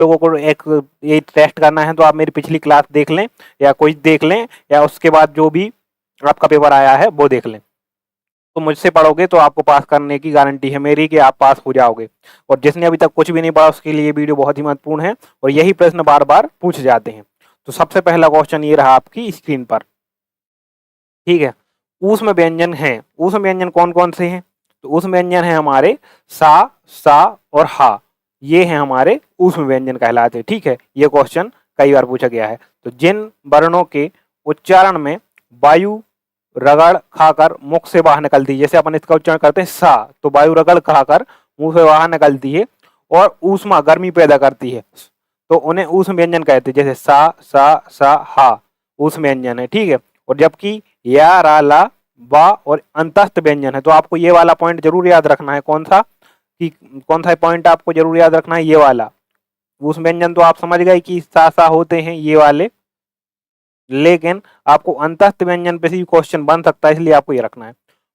लोगों को एक ये टेस्ट करना है तो आप मेरी पिछली क्लास देख लें या कुछ देख लें या उसके बाद जो भी आपका पेपर आया है वो देख लें। तो मुझसे पढ़ोगे तो आपको पास करने की गारंटी है मेरी कि आप पास हो जाओगे। और जिसने अभी तक कुछ भी नहीं पढ़ा उसके लिए ये वीडियो बहुत ही महत्वपूर्ण है और यही प्रश्न बार बार पूछे जाते हैं। तो सबसे पहला क्वेश्चन ये रहा आपकी स्क्रीन पर, ठीक है। ऊष्म व्यंजन है, ऊष्म व्यंजन कौन कौन से हैं? तो ऊष्म व्यंजन है हमारे सा और हा, ये हैं हमारे ऊष्म व्यंजन कहलाते हैं, ठीक है। ये क्वेश्चन कई बार पूछा गया है। तो जिन वर्णों के उच्चारण में वायु रगड़ खाकर मुख से बाहर निकलती है, जैसे अपन इसका उच्चारण करते हैं सा, तो वायु रगड़ खाकर मुंह से बाहर निकलती है और ऊष्मा गर्मी पैदा करती है, तो उन्हें ऊष्म व्यंजन कहते हैं। जैसे सा हा ऊष्म व्यंजन है, ठीक है। और जबकि या रा ला वा और अंतस्थ व्यंजन है। तो आपको ये वाला पॉइंट जरूर याद रखना है, कौन सा कि कौन सा पॉइंट आपको जरूर याद रखना है, ये वाला। ऊष्म व्यंजन तो आप समझ गए कि सा होते हैं ये वाले, लेकिन आपको अंतस्थ व्यंजन पे भी क्वेश्चन बन सकता है, इसलिए आपको ये रखना है।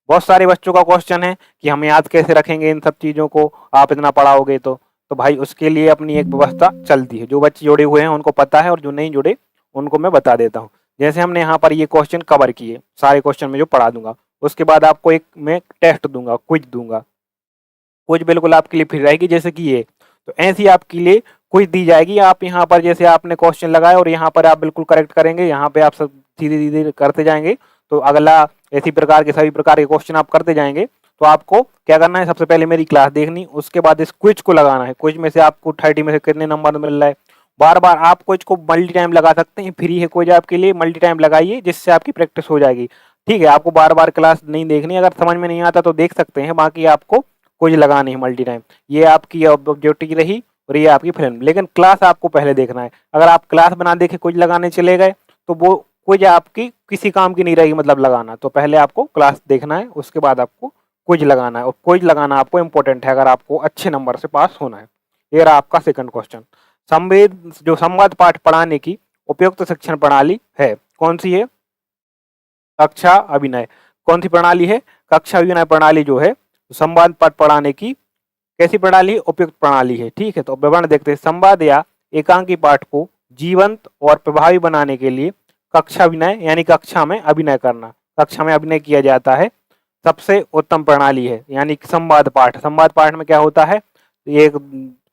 बहुत सारे बच्चों का क्वेश्चन है कि हम याद कैसे रखेंगे इन सब चीजों को, आप इतना पढ़ाओगे तो भाई उसके लिए अपनी एक व्यवस्था चलती है। जो बच्चे जुड़े हुए हैं उनको पता है और जो नहीं जुड़े उनको मैं बता देता हूँ। जैसे हमने यहाँ पर ये क्वेश्चन कवर किए, सारे क्वेश्चन में जो पढ़ा दूंगा, उसके बाद आपको एक मैं टेस्ट दूंगा, क्विज दूंगा। क्विज बिल्कुल आपके लिए फ्री रहेगी, जैसे कि ये, तो ऐसी आपके लिए क्विज दी जाएगी। आप यहाँ पर जैसे आपने क्वेश्चन लगाया और यहाँ पर आप बिल्कुल करेक्ट करेंगे, यहाँ पे आप सब धीरे धीरे करते जाएंगे, तो अगला इसी प्रकार के सभी प्रकार के क्वेश्चन आप करते जाएंगे। तो आपको क्या करना है, सबसे पहले मेरी क्लास देखनी, उसके बाद इस क्विज को लगाना है। क्विज में से आपको 30 में से कितने नंबर मिल रहा है, बार बार आप क्विज को मल्टी टाइम लगा सकते हैं, फ्री है क्विज आपके लिए, मल्टी टाइम लगाइए जिससे आपकी प्रैक्टिस हो जाएगी, ठीक है। आपको बार बार क्लास नहीं देखनी, अगर समझ में नहीं आता तो देख सकते हैं, बाकी आपको क्विज लगानी है मल्टी टाइम। ये आपकी ऑब्जेक्टिव रही और ये आपकी फिल्म, लेकिन क्लास आपको पहले देखना है। अगर आप क्लास बना देखे क्विज लगाने चले गए तो वो क्विज आपकी किसी काम की नहीं रहेगी, मतलब लगाना। तो पहले आपको क्लास देखना है, उसके बाद आपको क्विज लगाना है, और क्विज लगाना आपको इंपॉर्टेंट है अगर आपको अच्छे नंबर से पास होना है। ये रहा आपका सेकंड क्वेश्चन। संवाद पाठ पढ़ाने की उपयुक्त शिक्षण प्रणाली है, कौन सी है? कक्षा अभिनय। कौन सी प्रणाली है? कक्षा अभिनय प्रणाली जो है संवाद पाठ पढ़ाने की कैसी प्रणाली? उपयुक्त प्रणाली है, ठीक है। तो विवरण देखते हैं। संवाद या एकांकी पाठ को जीवंत और प्रभावी बनाने के लिए कक्षा अभिनय यानी कक्षा में अभिनय करना, कक्षा में अभिनय किया जाता है, सबसे उत्तम प्रणाली है। यानी संवाद पाठ, संवाद पाठ में क्या होता है, ये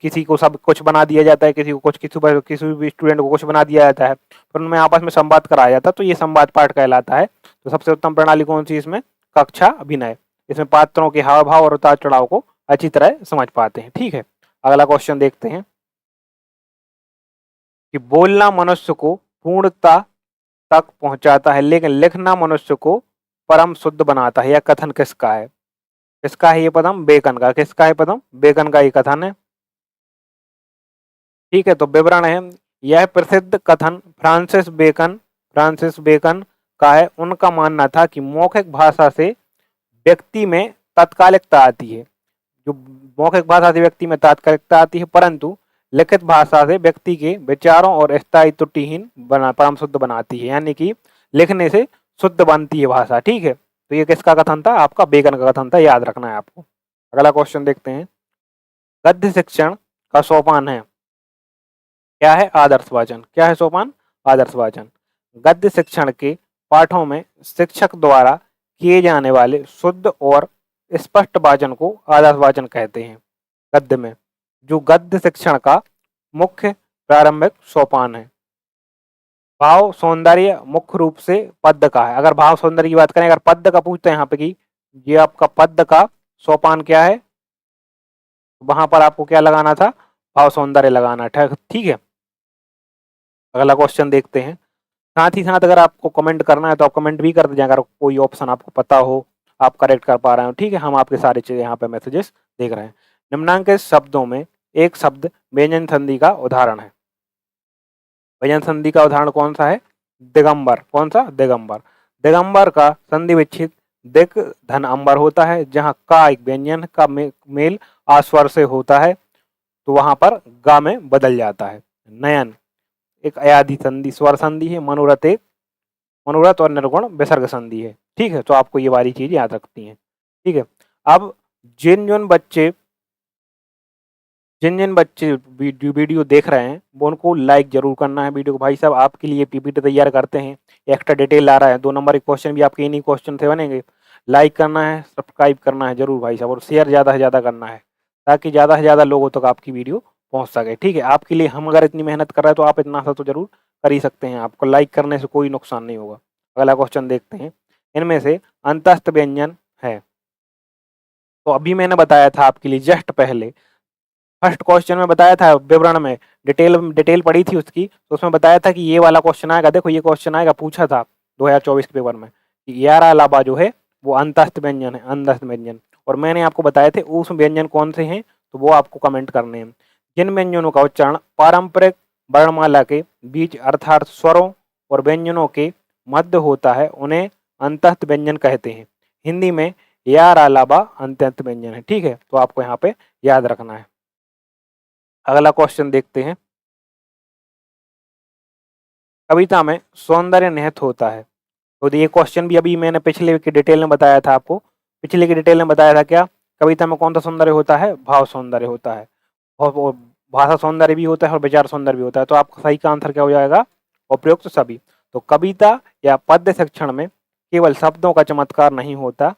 किसी को सब कुछ बना दिया जाता है, किसी को कुछ, किसी भी स्टूडेंट को कुछ बना दिया जाता है, फिर उनमें आपस में संवाद कराया जाता है, तो ये संवाद पाठ कहलाता है। तो सबसे उत्तम प्रणाली कौन सी इसमें? कक्षा अभिनय। इसमें पात्रों के हाव भाव और उतार चढ़ाव को अच्छी तरह समझ पाते हैं, ठीक है। अगला क्वेश्चन देखते हैं कि बोलना मनुष्य को पूर्णता तक पहुंचाता है लेकिन लिखना मनुष्य को परम शुद्ध बनाता है। यह कथन किसका है? किसका है ये पदम? बेकन का। किसका है पदम? बेकन का ये कथन है, ठीक है। तो विवरण है, यह प्रसिद्ध कथन फ्रांसिस बेकन का है। उनका मानना था कि मौखिक भाषा से व्यक्ति में तात्कालिकता आती है, जो मौखिक भाषा से व्यक्ति में तात्कालिकता आती है, परंतु लिखित भाषा से व्यक्ति के विचारों और स्थायी त्रुटिहीन परम शुद्ध बनाती है। यानी कि लिखने से शुद्ध बनती है भाषा, ठीक है। तो ये किसका कथन था? आपका बेकन का कथन था, याद रखना है आपको। अगला क्वेश्चन देखते हैं। गद्य शिक्षण का सोपान है, क्या है? आदर्श वाचन। क्या है सोपान? आदर्श वाचन। गद्य शिक्षण के पाठों में शिक्षक द्वारा किए जाने वाले शुद्ध और स्पष्ट वाचन को आदर्श वाचन कहते हैं। गद्य में जो गद्य शिक्षण का मुख्य प्रारंभिक सोपान है। भाव सौंदर्य मुख्य रूप से पद्य का है। अगर भाव सौंदर्य की बात करें, अगर पद्य का पूछते हैं यहाँ पे कि ये आपका पद्य का सोपान क्या है, वहां पर आपको क्या लगाना था? भाव सौंदर्य लगाना, ठीक है। अगला क्वेश्चन देखते हैं। साथ ही साथ अगर आपको कमेंट करना है तो आप कमेंट भी कर दीजिए, अगर कोई ऑप्शन आपको पता हो, आप करेक्ट कर पा रहे हो, ठीक है। हम आपके सारे चीज़ यहाँ पे मैसेजेस देख रहे हैं। निम्नांकित शब्दों में एक शब्द व्यंजन संधि का उदाहरण है। व्यंजन संधि का उदाहरण कौन सा है? दिगंबर। कौन सा? दिगंबर। दिगंबर का संधि विच्छेद दिक धन अंबर होता है, जहाँ का एक व्यंजन का मेल आस्वर से होता है, तो वहां पर गा में बदल जाता है। नयन एक अयाधि संधि स्वर संधि है। मनोरथ एक मनोरथ और निर्गुण विसर्ग संधि है, ठीक है। तो आपको ये वाली चीज याद रखती है, ठीक है। अब जिन बच्चे जिन जिन बच्चे वीडियो देख रहे हैं वो उनको लाइक जरूर करना है वीडियो को। भाई साहब आपके लिए पीपीटी तैयार करते हैं, एक्स्ट्रा डिटेल आ रहा है, 2 नंबर के क्वेश्चन भी आपके इन्हीं क्वेश्चन से बनेंगे। लाइक करना है, सब्सक्राइब करना है जरूर भाई साहब, और शेयर ज़्यादा से ज़्यादा करना है ताकि ज़्यादा से ज़्यादा लोगों तक आपकी वीडियो पहुँच सके। ठीक है, आपके लिए हम अगर इतनी मेहनत कर रहे हैं तो आप इतना सा तो जरूर कर ही सकते हैं। आपको लाइक करने से कोई नुकसान नहीं होगा। अगला क्वेश्चन देखते हैं। इनमें से अंतस्थ व्यंजन है, तो अभी मैंने बताया था आपके लिए जस्ट पहले फर्स्ट क्वेश्चन में बताया था, विवरण में डिटेल पढ़ी थी उसकी, तो उसमें बताया था कि ये वाला क्वेश्चन आएगा। देखो ये क्वेश्चन आएगा, पूछा था 2024 के पेपर में कि यार अलावा जो है वो अंतस्थ व्यंजन है, अंतस्थ व्यंजन। और मैंने आपको बताए थे उस व्यंजन कौन से हैं, तो वो आपको कमेंट करने हैं। जिन व्यंजनों का उच्चारण पारंपरिक वर्णमाला के बीच अर्थात स्वरों और व्यंजनों के मध्य होता है उन्हें अंतस्थ व्यंजन कहते हैं। हिंदी में यार अलावा अंतस्थ व्यंजन है। ठीक है, तो आपको यहाँ पे याद रखना है। अगला क्वेश्चन देखते हैं। कविता में सौंदर्य निहित होता है, तो ये क्वेश्चन भी अभी मैंने पिछले की डिटेल में बताया था आपको। पिछले की डिटेल में बताया था क्या, कविता में कौन सा सौंदर्य होता है, भाव सौंदर्य होता है, और भाषा सौंदर्य भी होता है और विचार सौंदर्य भी होता है। तो आपका सही का आंसर क्या हो जाएगा, उपयुक्त सभी। तो कविता या पद्य शिक्षण में केवल शब्दों का चमत्कार नहीं होता,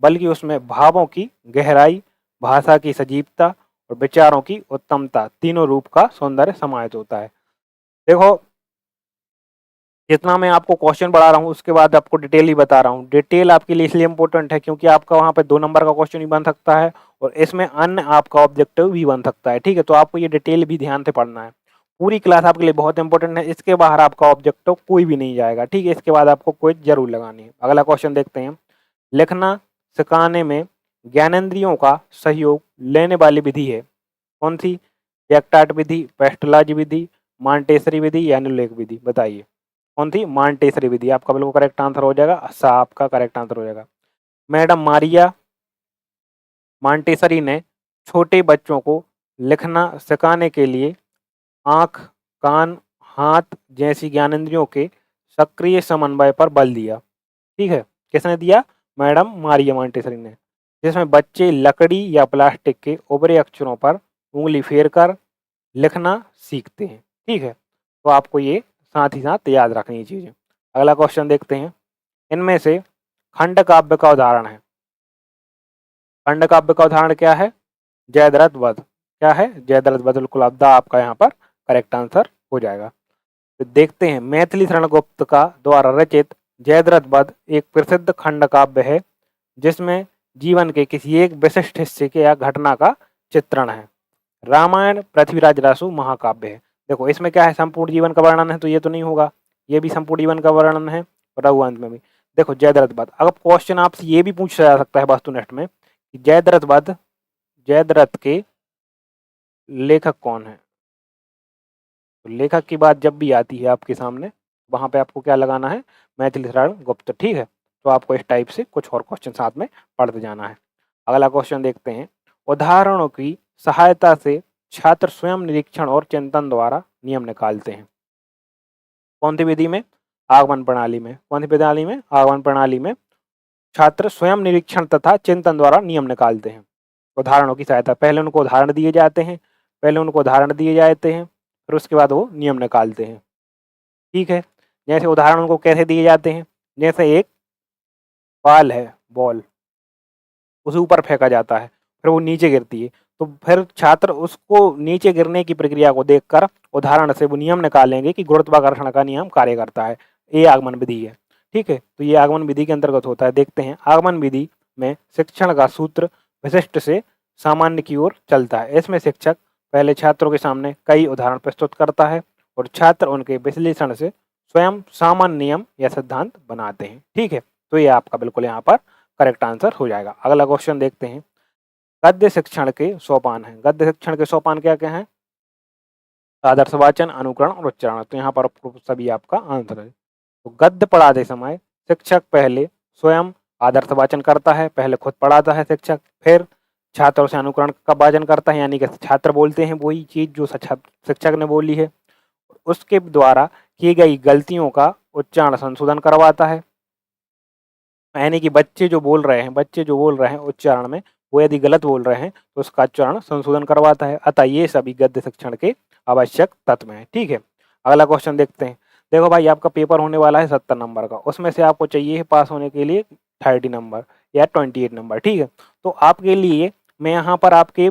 बल्कि उसमें भावों की गहराई, भाषा की सजीवता और विचारों की उत्तमता, तीनों रूप का सौंदर्य समाहित होता है। देखो जितना मैं आपको क्वेश्चन पढ़ा रहा हूँ उसके बाद आपको डिटेल ही बता रहा हूँ। डिटेल आपके लिए इसलिए इंपॉर्टेंट है क्योंकि आपका वहाँ पे 2 नंबर का क्वेश्चन भी बन सकता है और इसमें अन्य आपका ऑब्जेक्टिव भी बन सकता है। ठीक है, तो आपको ये डिटेल भी ध्यान से पढ़ना है। पूरी क्लास आपके लिए बहुत इंपॉर्टेंट है, इसके बाहर आपका ऑब्जेक्टिव कोई भी नहीं जाएगा। ठीक है, इसके बाद आपको क्विज जरूर लगानी है। अगला क्वेश्चन देखते हैं। लिखना सिखाने में ज्ञानेंद्रियों का सहयोग लेने वाली विधि है कौन सी, जैक्टार्ट विधि, वेस्टलाज विधि, मॉन्टेसरी विधि या न्यूलैंड विधि, बताइए कौन थी, मॉन्टेसरी विधि। आपका बिल्कुल करेक्ट आंसर हो जाएगा, आपका करेक्ट आंसर हो जाएगा। मैडम मारिया मॉन्टेसरी ने छोटे बच्चों को लिखना सिखाने के लिए आंख, कान, हाथ जैसी ज्ञानेंद्रियों के सक्रिय समन्वय पर बल दिया। ठीक है, किसने दिया, मैडम मारिया मॉन्टेसरी ने, जिसमें बच्चे लकड़ी या प्लास्टिक के उभरे अक्षरों पर उंगली फेरकर लिखना सीखते हैं। ठीक है, तो आपको ये साथ ही साथ याद रखनी चीजें। अगला क्वेश्चन देखते हैं। इनमें से खंड काव्य का उदाहरण है, खंड काव्य का उदाहरण क्या है, जयद्रथ वध। क्या है, जयद्रथ वध, बिल्कुल अब्दा आपका यहाँ पर करेक्ट आंसर हो जाएगा। तो देखते हैं, मैथिली शरण गुप्त का द्वारा रचित जयद्रथ वध एक प्रसिद्ध खंड काव्य है जिसमें जीवन के किसी एक विशिष्ट हिस्से के या घटना का चित्रण है। रामायण पृथ्वीराज रासु महाकाव्य है। देखो इसमें क्या है, संपूर्ण जीवन का वर्णन है, तो ये तो नहीं होगा, ये भी संपूर्ण जीवन का वर्णन है, रघुवंश में भी। देखो जयद्रथ वध, अगर क्वेश्चन आपसे ये भी पूछा जा सकता है वास्तुनिष्ठ में कि जयद्रथ वध, जयद्रथ के लेखक कौन है, तो लेखक की बात जब भी आती है आपके सामने वहां पे आपको क्या लगाना है, मैथिली शरण गुप्त। ठीक है, तो आपको इस टाइप से कुछ और क्वेश्चन साथ में पढ़ते जाना है। अगला क्वेश्चन देखते हैं। उदाहरणों की सहायता से छात्र स्वयं निरीक्षण और चिंतन द्वारा नियम निकालते हैं। कौन सी विधि में, आगमन प्रणाली में। कौन सी प्रणाली में, आगमन प्रणाली में छात्र स्वयं निरीक्षण तथा चिंतन द्वारा नियम निकालते हैं। उदाहरणों की सहायता, पहले उनको उदाहरण दिए जाते हैं, पहले उनको उदाहरण दिए जाते हैं, फिर उसके बाद वो नियम निकालते हैं। ठीक है, जैसे उदाहरण उनको कैसे दिए जाते हैं, जैसे एक बॉल है, बॉल उसे ऊपर फेंका जाता है, फिर वो नीचे गिरती है, तो फिर छात्र उसको नीचे गिरने की प्रक्रिया को देखकर उदाहरण से वो नियम निकालेंगे कि गुरुत्वाकर्षण का नियम कार्य करता है। ये आगमन विधि है। ठीक है, तो ये आगमन विधि के अंतर्गत होता है। देखते हैं, आगमन विधि में शिक्षण का सूत्र विशिष्ट से सामान्य की ओर चलता है। इसमें शिक्षक पहले छात्रों के सामने कई उदाहरण प्रस्तुत करता है और छात्र उनके विश्लेषण से स्वयं सामान्य नियम या सिद्धांत बनाते हैं। ठीक है, तो ये आपका बिल्कुल यहाँ पर करेक्ट आंसर हो जाएगा। अगला क्वेश्चन देखते हैं। गद्य शिक्षण के सोपान हैं। गद्य शिक्षण के सोपान क्या क्या हैं, आदर्श वाचन, अनुकरण और उच्चारण। तो यहाँ पर सभी आपका आंसर है। तो गद्य पढ़ाते समय शिक्षक पहले स्वयं आदर्श वाचन करता है, पहले खुद पढ़ाता है शिक्षक, फिर छात्रों से अनुकरण का वाचन करता है, यानी कि छात्र बोलते हैं वही चीज जो शिक्षक ने बोली है, उसके द्वारा की गई गलतियों का उच्चारण संशोधन करवाता है, यानी कि बच्चे जो बोल रहे हैं उच्चारण में वो यदि गलत बोल रहे हैं तो उसका उच्चारण संशोधन करवाता है। अतः ये सभी गद्य शिक्षण के आवश्यक तत्व हैं। ठीक है, अगला क्वेश्चन देखते हैं। देखो भाई, आपका पेपर होने वाला है 70 नंबर का, उसमें से आपको चाहिए है पास होने के लिए 30 नंबर या 28 नंबर। ठीक है, तो आपके लिए मैं यहाँ पर आपके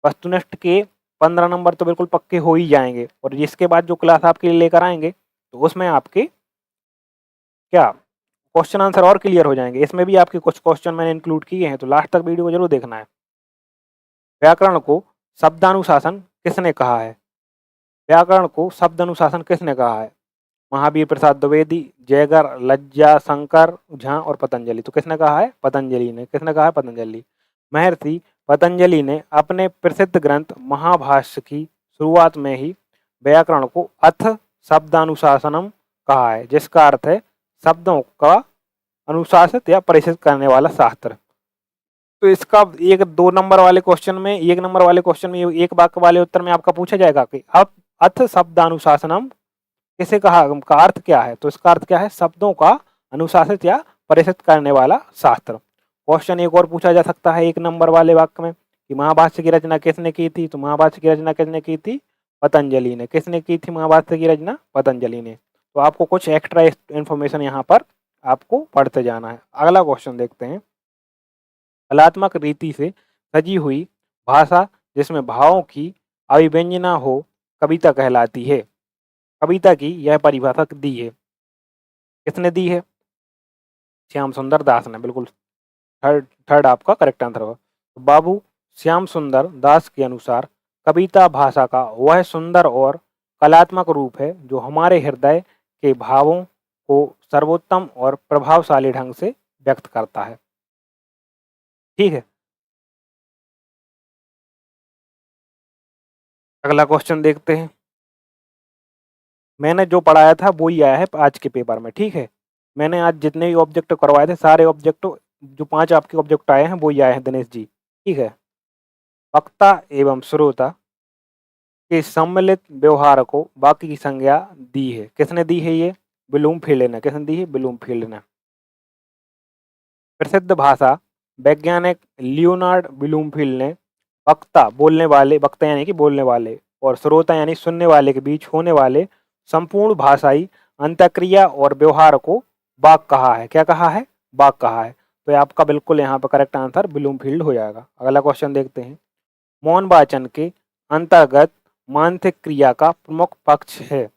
वस्तुनिष्ठ के 15 नंबर तो बिल्कुल पक्के हो ही जाएंगे, और जिसके बाद जो क्लास आपके लिए लेकर आएंगे तो उसमें आपके क्या क्वेश्चन आंसर और क्लियर हो जाएंगे। इसमें भी आपके कुछ क्वेश्चन मैंने इंक्लूड किए हैं, तो लास्ट तक वीडियो को जरूर देखना है। व्याकरण को शब्दानुशासन किसने कहा है? व्याकरण को शब्दानुशासन किसने कहा है? महावीर प्रसाद द्विवेदी, जयगर, लज्जा शंकर झा और पतंजलि। तो किसने कहा है? पतंजलि ने। किसने कहा है? पतंजलि। महर्षि पतंजलि ने अपने प्रसिद्ध ग्रंथ महाभाष्य की शुरुआत में ही व्याकरण को अथ शब्दानुशासनम कहा है, जिसका अर्थ है शब्दों का अनुशासित या परिचित करने वाला शास्त्र। तो इसका एक 2 नंबर वाले क्वेश्चन में, 1 नंबर वाले क्वेश्चन में, एक वाक्य वाले उत्तर में आपका पूछा जाएगा कि अब अथ शब्दानुशासनम किसे कहा, का अर्थ क्या है? तो इसका अर्थ क्या है? शब्दों का अनुशासित या परिचित करने वाला शास्त्र। क्वेश्चन एक और पूछा जा सकता है 1 नंबर वाले वाक्य में कि महाभाष्य की रचना किसने की थी? तो महाभाष्य की रचना किसने की थी? पतंजलि ने। किसने की थी महाभाष्य की रचना? पतंजलि ने। तो आपको कुछ एक्स्ट्रा इन्फॉर्मेशन यहाँ पर आपको पढ़ते जाना है। अगला क्वेश्चन देखते हैं। कलात्मक रीति से सजी हुई भाषा जिसमें भावों की अभिव्यंजना हो कविता कहलाती है। कविता की यह परिभाषा दी है, किसने दी है? श्याम सुंदर दास ने। बिल्कुल थर्ड आपका करेक्ट आंसर होगा। तो बाबू श्याम सुंदर दास के अनुसार कविता भाषा का वह सुंदर और कलात्मक रूप है जो हमारे हृदय के भावों को सर्वोत्तम और प्रभावशाली ढंग से व्यक्त करता है। ठीक है, अगला क्वेश्चन देखते हैं। मैंने जो पढ़ाया था वो ही आया है आज के पेपर में। ठीक है, मैंने आज जितने भी ऑब्जेक्ट करवाए थे सारे ऑब्जेक्ट, जो 5 आपके ऑब्जेक्ट आए हैं वो ही आए हैं दिनेश जी। ठीक है, वक्ता एवं श्रोता के सम्मिलित व्यवहार को वाक्य की संज्ञा दी है। किसने दी है? ये ब्लूमफील्ड ने। किसने दी है? ब्लूमफील्ड ने। प्रसिद्ध भाषा वैज्ञानिक लियोनार्ड ब्लूमफील्ड ने वक्ता बोलने वाले, वक्ता यानी कि बोलने वाले, और श्रोता यानी सुनने वाले के बीच होने वाले संपूर्ण भाषाई अंतःक्रिया और व्यवहार को वाक कहा है। क्या कहा है? वाक कहा है। तो ये आपका बिल्कुल यहाँ पर करेक्ट आंसर ब्लूमफील्ड हो जाएगा। अगला क्वेश्चन देखते हैं। मौन वाचन के अंतर्गत मानसिक क्रिया का प्रमुख पक्ष है।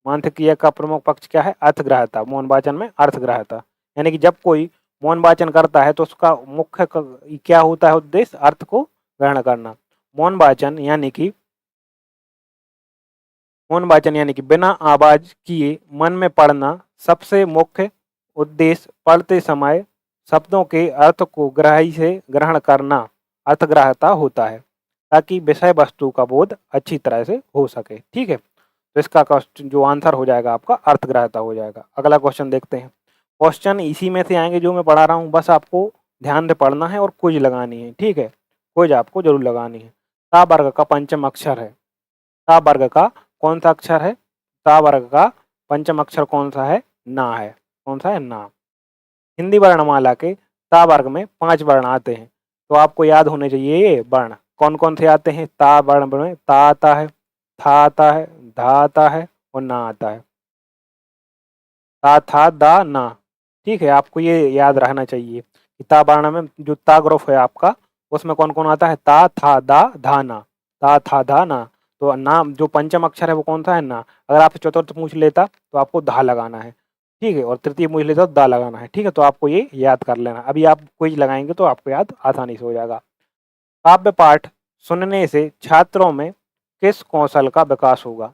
मानसिक क्रिया का प्रमुख पक्ष क्या है? अर्थग्राह्यता। मौन वाचन में अर्थग्राह्यता, यानी कि जब कोई मौन वाचन करता है तो उसका मुख्य क्या होता है उद्देश्य? अर्थ को ग्रहण करना। मौन वाचन यानी कि बिना आवाज किए मन में पढ़ना सबसे मुख्य उद्देश्य पढ़ते समय शब्दों के अर्थ को गहराई से ग्रहण करना अर्थग्राह्यता होता है, ताकि विषय वस्तु का बोध अच्छी तरह से हो सके। ठीक है, तो इसका क्वेश्चन जो आंसर हो जाएगा आपका अर्थग्राह्यता हो जाएगा। अगला क्वेश्चन देखते हैं। क्वेश्चन इसी में से आएंगे जो मैं पढ़ा रहा हूँ, बस आपको ध्यान से पढ़ना है और क्विज लगानी है। ठीक है, क्विज आपको जरूर लगानी है। ता वर्ग का पंचम अक्षर है। ता वर्ग का कौन सा अक्षर है? ता वर्ग का पंचम अक्षर कौन सा है? ना है। कौन सा है? ना। हिंदी वर्णमाला के ता वर्ग में 5 वर्ण आते हैं, तो आपको याद होने चाहिए ये वर्ण कौन कौन से आते हैं। ता वर्ण में ता आता है, था आता है, धा आता है और ना आता है। ता, था, दा, ना। ठीक है, आपको ये याद रहना चाहिए कि ता वर्ण में जो ता ग्रुप है आपका, उसमें कौन कौन आता है? ता, था, दा, धा, ना। ता, था, धा, ना। तो नाम जो पंचम अक्षर है वो कौन सा है? ना। अगर आपसे चतुर्थ पूछ लेता तो आपको धा लगाना है। ठीक है, और तृतीय पूछ लेता तो दा लगाना है। ठीक है, तो आपको ये याद कर लेना। अभी आप क्विज लगाएंगे तो आपको याद आसानी से हो जाएगा। काव्य पाठ सुनने से छात्रों में किस कौशल का विकास होगा?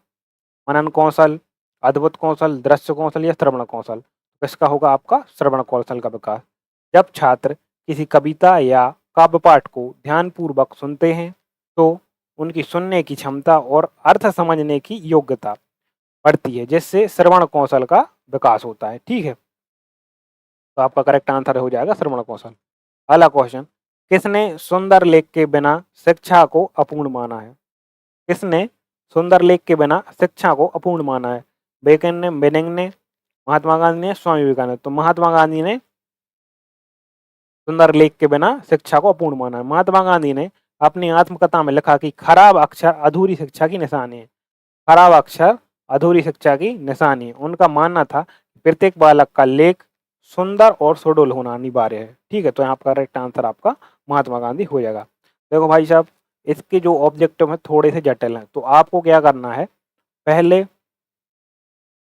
मनन कौशल, अद्भुत कौशल, दृश्य कौशल या श्रवण कौशल? किसका होगा? आपका श्रवण कौशल का विकास। जब छात्र किसी कविता या काव्य पाठ को ध्यानपूर्वक सुनते हैं तो उनकी सुनने की क्षमता और अर्थ समझने की योग्यता बढ़ती है, जिससे श्रवण कौशल का विकास होता है। ठीक है, तो आपका करेक्ट आंसर हो जाएगा श्रवण कौशल। अगला क्वेश्चन। किसने सुंदर लेख के बिना शिक्षा को अपूर्ण माना है? किसने सुंदर लेख के बिना शिक्षा को अपूर्ण माना है? बेनिंग ने, महात्मा गांधी ने, स्वामी विवेकानंद। तो महात्मा गांधी ने सुंदर लेख के बिना शिक्षा को अपूर्ण माना है। महात्मा गांधी ने अपनी आत्मकथा में लिखा कि खराब अक्षर अधूरी शिक्षा की निशानी है। खराब अक्षर अधूरी शिक्षा की निशानी है। उनका मानना था प्रत्येक बालक का लेख सुंदर और सुडौल होना अनिवार्य है। ठीक है, तो यहाँ पर करेक्ट आंसर आपका महात्मा गांधी हो जाएगा। देखो भाई साहब, इसके जो ऑब्जेक्टिव है थोड़े से जटिल हैं, तो आपको क्या करना है, पहले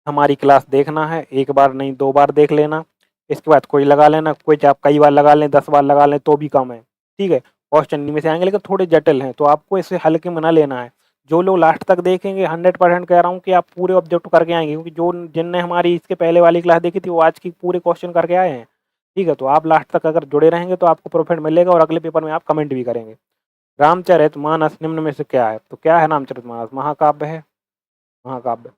हमारी क्लास देखना है, एक बार नहीं 2 बार देख लेना। इसके बाद कोई लगा लेना, कोई आप कई बार लगा लें, 10 बार लगा लें तो भी कम है। ठीक है, क्वेश्चन इनमें से आएंगे लेकिन थोड़े जटिल हैं, तो आपको इसे हल्के में ना लेना है। जो लोग लास्ट तक देखेंगे 100% कह रहा हूँ कि आप पूरे ऑब्जेक्टिव करके आएंगे, क्योंकि जो जिनने हमारी इसके पहले वाली क्लास देखी थी वो आज की पूरे क्वेश्चन करके आए हैं। ठीक है, तो आप लास्ट तक अगर जुड़े रहेंगे तो आपको प्रॉफिट मिलेगा और अगले पेपर में आप कमेंट भी करेंगे। रामचरितमानस निम्न में से क्या है? तो क्या है रामचरितमानस? महाकाव्य है। महाकाव्य।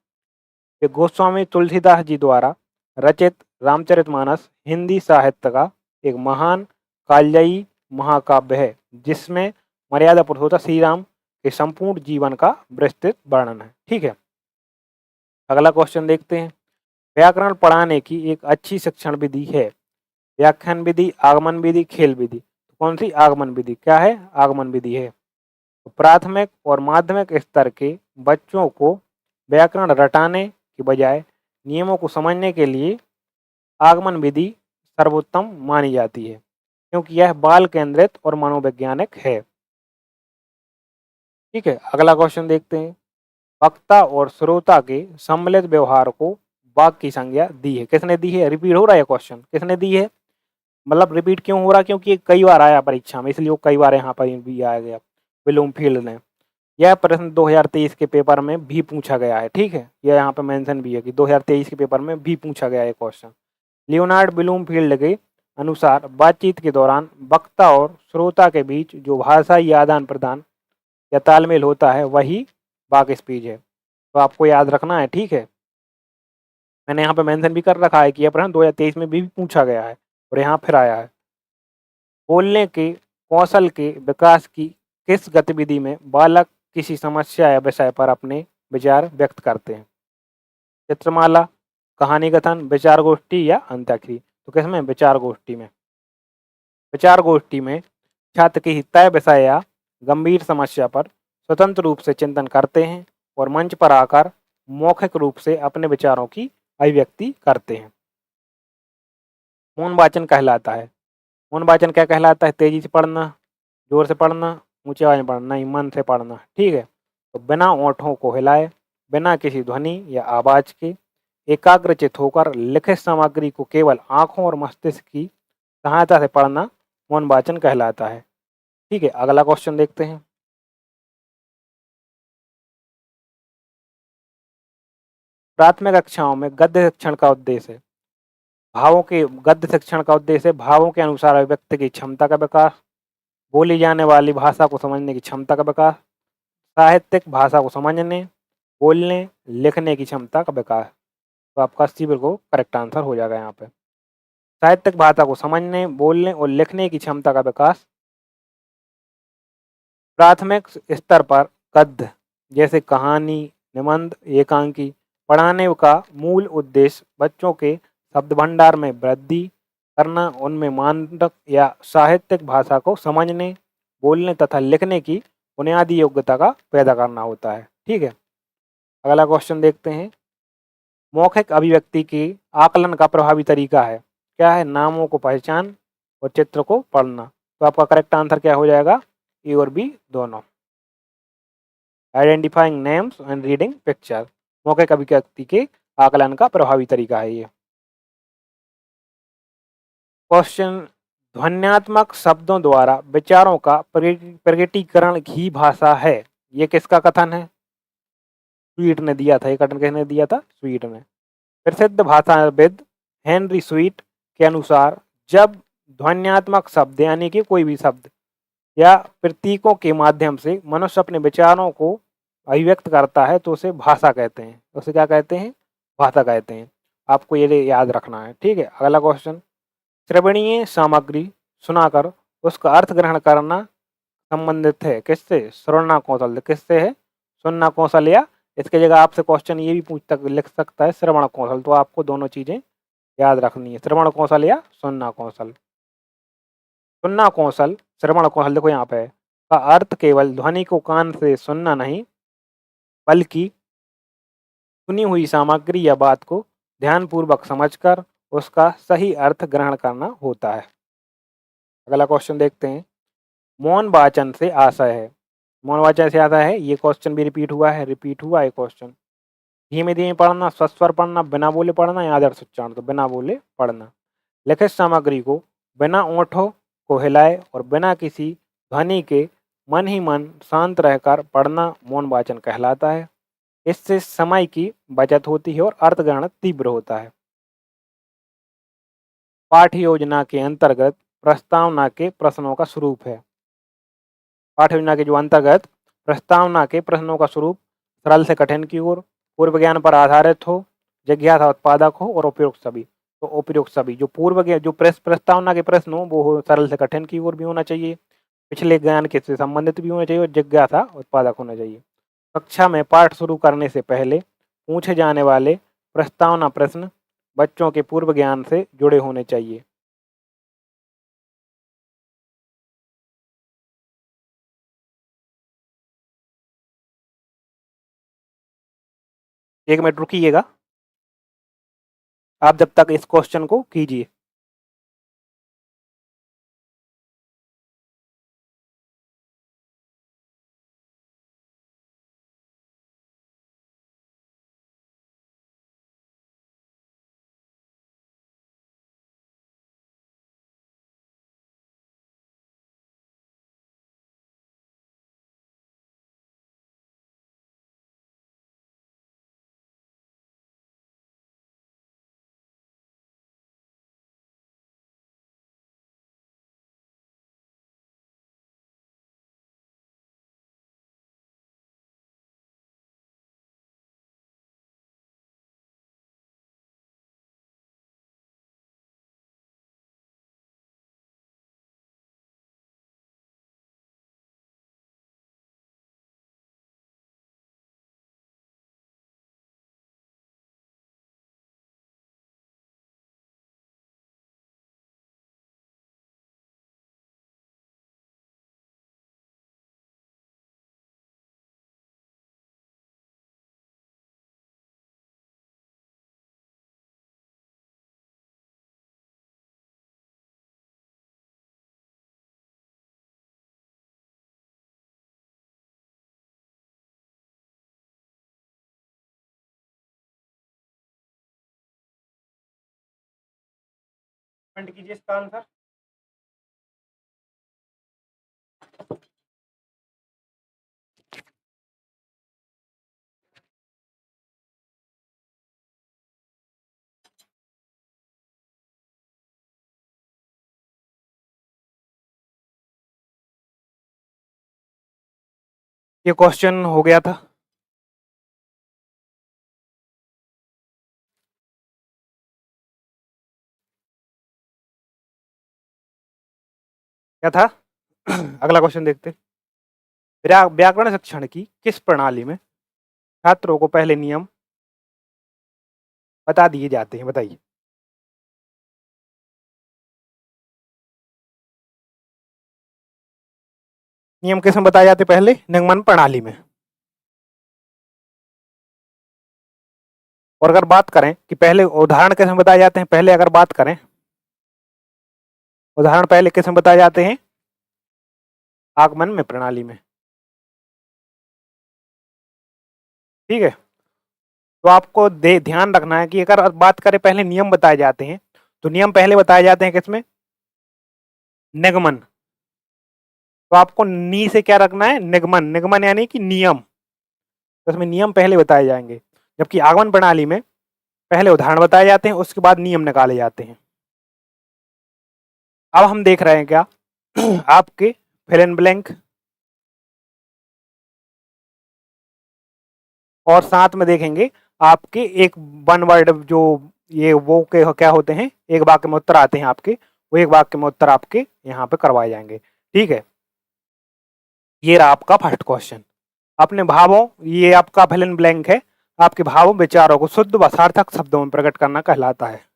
ये गोस्वामी तुलसीदास जी द्वारा रचित रामचरितमानस हिंदी साहित्य का एक महान कालजयी महाकाव्य है, जिसमें मर्यादा पुरुषोत्तम श्री राम के संपूर्ण जीवन का विस्तृत वर्णन है। ठीक है, अगला क्वेश्चन देखते हैं। व्याकरण पढ़ाने की एक अच्छी शिक्षण विधि है। व्याख्यान विधि, आगमन विधि, खेल विधि। तो कौन सी आगमन विधि? क्या है? आगमन विधि है। तो प्राथमिक और माध्यमिक स्तर के बच्चों को व्याकरण रटाने की बजाय नियमों को समझने के लिए आगमन विधि सर्वोत्तम मानी जाती है, क्योंकि यह बाल केंद्रित और मनोवैज्ञानिक है। ठीक है, अगला क्वेश्चन देखते हैं। वक्ता और श्रोता के सम्मिलित व्यवहार को वाक्य की संज्ञा दी है। किसने दी है? रिपीट हो रहा है क्वेश्चन, किसने दी है? मतलब रिपीट क्यों हो रहा है? क्योंकि ये कई बार आया परीक्षा में, इसलिए वो कई बार यहाँ पर भी आ गया। ब्लूमफील्ड ने यह प्रश्न 2023 के पेपर में भी पूछा गया है। ठीक है, यह यहाँ पे मेंशन भी है कि 2023 के पेपर में भी पूछा गया है क्वेश्चन। लियोनार्ड ब्लूमफील्ड के अनुसार बातचीत के दौरान वक्ता और श्रोता के बीच जो भाषाई आदान प्रदान या तालमेल होता है वही वाक्य स्पीच है। तो आपको याद रखना है। ठीक है, मैंने यहाँ पे मेंशन भी कर रखा है कि यह प्रश्न 2023 में भी पूछा गया है और यहाँ फिर आया है। बोलने के कौशल के विकास की किस गतिविधि में बालक किसी समस्या या विषय पर अपने विचार व्यक्त करते हैं? चित्रमाला, कहानी कथन, विचार गोष्ठी या अंताक्षरी? तो किसमें? विचार गोष्ठी में। विचार गोष्ठी में छात्र की तय विषय या गंभीर समस्या पर स्वतंत्र रूप से चिंतन करते हैं और मंच पर आकर मौखिक रूप से अपने विचारों की अभिव्यक्ति करते हैं। मौन वाचन कहलाता है। मौन वाचन क्या कहलाता है? तेजी से पढ़ना, जोर से पढ़ना, ऊंची आवाज में पढ़ना, नहीं मन से पढ़ना। ठीक है, तो बिना ओंठों को हिलाए, बिना किसी ध्वनि या आवाज के एकाग्रचित होकर लिखित सामग्री को केवल आंखों और मस्तिष्क की सहायता से पढ़ना मौन वाचन कहलाता है। ठीक है, अगला क्वेश्चन देखते हैं। प्राथमिक कक्षाओं में गद्य शिक्षण का उद्देश्य है भावों के गद्य शिक्षण का उद्देश्य है भावों के अनुसार अभिव्यक्ति की क्षमता का विकास, बोली जाने वाली भाषा को समझने की क्षमता का विकास, साहित्यिक भाषा को समझने, बोलने, लिखने की क्षमता का विकास। तो आपका सी बिल्कुल करेक्ट आंसर हो जाएगा यहाँ पे। साहित्यिक भाषा को समझने, बोलने और लिखने की क्षमता का विकास। प्राथमिक स्तर पर गद्य जैसे कहानी, निबंध, एकांकी पढ़ाने का मूल उद्देश्य बच्चों के शब्द भंडार में वृद्धि करना, उनमें मानक या साहित्यिक भाषा को समझने, बोलने तथा लिखने की बुनियादी योग्यता का पैदा करना होता है। ठीक है, अगला क्वेश्चन देखते हैं। मौखिक अभिव्यक्ति के आकलन का प्रभावी तरीका है। क्या है? नामों को पहचान और चित्र को पढ़ना। तो आपका करेक्ट आंसर क्या हो जाएगा? ए और बी दोनों। Identifying names and reading picture मौखिक अभिव्यक्ति के आकलन का प्रभावी तरीका है ये। क्वेश्चन, ध्वन्यात्मक शब्दों द्वारा विचारों का प्रकटीकरण ही भाषा है। ये किसका कथन है? स्वीट ने दिया था। ये कथन किसने दिया था? स्वीट ने। प्रसिद्ध भाषाविद हेनरी स्वीट के अनुसार जब ध्वन्यात्मक शब्द यानी कि कोई भी शब्द या प्रतीकों के माध्यम से मनुष्य अपने विचारों को अभिव्यक्त करता है तो उसे भाषा कहते हैं। उसे क्या कहते हैं? भाषा कहते हैं। आपको ये याद रखना है। ठीक है, अगला क्वेश्चन। श्रवणीय सामग्री सुनाकर उसका अर्थ ग्रहण करना संबंधित है किससे? श्रवणा कौशल। किससे है? सुनना कौशल, या इसके जगह आपसे क्वेश्चन ये भी पूछ तक लिख सकता है श्रवण कौशल। तो आपको दोनों चीजें याद रखनी है, श्रवण कौशल या सुनना कौशल। सुनना कौशल, श्रवण कौशल देखो यहाँ पे है, का अर्थ केवल ध्वनि को कान से सुनना नहीं, बल्कि सुनी हुई सामग्री या बात को ध्यानपूर्वक समझकर उसका सही अर्थ ग्रहण करना होता है। अगला क्वेश्चन देखते हैं। मौन वाचन से आशय है। मौन वाचन से आता है, ये क्वेश्चन भी रिपीट हुआ है क्वेश्चन। धीमे धीमे पढ़ना, स्वस्वर पढ़ना, बिना बोले पढ़ना या आदर्श उच्चारण, तो बिना बोले पढ़ना। लिखित सामग्री को बिना ओंठों को हिलाए और बिना किसी ध्वनि के मन ही मन शांत रहकर पढ़ना मौन वाचन कहलाता है। इससे समय की बचत होती है और अर्थ ग्रहण तीव्र होता है। पाठ्य योजना के अंतर्गत प्रस्तावना के प्रश्नों का स्वरूप है। पाठ्य योजना के जो अंतर्गत प्रस्तावना के प्रश्नों का स्वरूप सरल से कठिन की ओर, पूर्व ज्ञान पर आधारित हो, जिज्ञासा उत्पादक हो और उपयुक्त सभी। तो उपयुक्त सभी जो जो प्रस्तावना के प्रश्न हो वो सरल से कठिन की ओर भी होना चाहिए, पिछले ज्ञान के से संबंधित भी होना चाहिए और जिज्ञासा उत्पादक होना चाहिए। कक्षा में पाठ शुरू करने से पहले पूछे जाने वाले प्रस्तावना प्रश्न बच्चों के पूर्व ज्ञान से जुड़े होने चाहिए। एक मिनट रुकिएगा, आप जब तक इस क्वेश्चन को कीजिए। कीजिए इसका आंसर। ये क्वेश्चन हो गया था। क्या था? अगला क्वेश्चन देखते। व्याकरण शिक्षण की किस प्रणाली में छात्रों को पहले नियम बता दिए जाते हैं, बताइए। नियम किस में बताए जाते हैं? पहले निगमन प्रणाली में। और अगर बात करें कि पहले उदाहरण किस में बताए जाते हैं, पहले अगर बात करें उदाहरण पहले किस में बताए जाते हैं? आगमन में प्रणाली में। ठीक है, तो आपको ध्यान रखना है कि अगर बात करें पहले नियम बताए जाते हैं, तो नियम पहले बताए जाते हैं किसमें? निगमन। तो आपको नी से क्या रखना है? निगमन। निगमन यानी कि नियम, तो उसमें नियम पहले बताए जाएंगे। जबकि आगमन प्रणाली में पहले उदाहरण बताए जाते हैं, उसके बाद नियम निकाले जाते हैं। अब हम देख रहे हैं क्या आपके फिल इन ब्लैंक, और साथ में देखेंगे आपके एक वन वर्ड जो ये वो के क्या होते हैं, एक वाक्य में उत्तर आते हैं आपके, वो एक वाक्य में उत्तर आपके यहाँ पे करवाए जाएंगे। ठीक है, ये रहा आपका फर्स्ट क्वेश्चन। अपने भावों, ये आपका फिल इन ब्लैंक है, आपके भावों विचारों को शुद्ध व सार्थक शब्दों में प्रकट करना कहलाता है।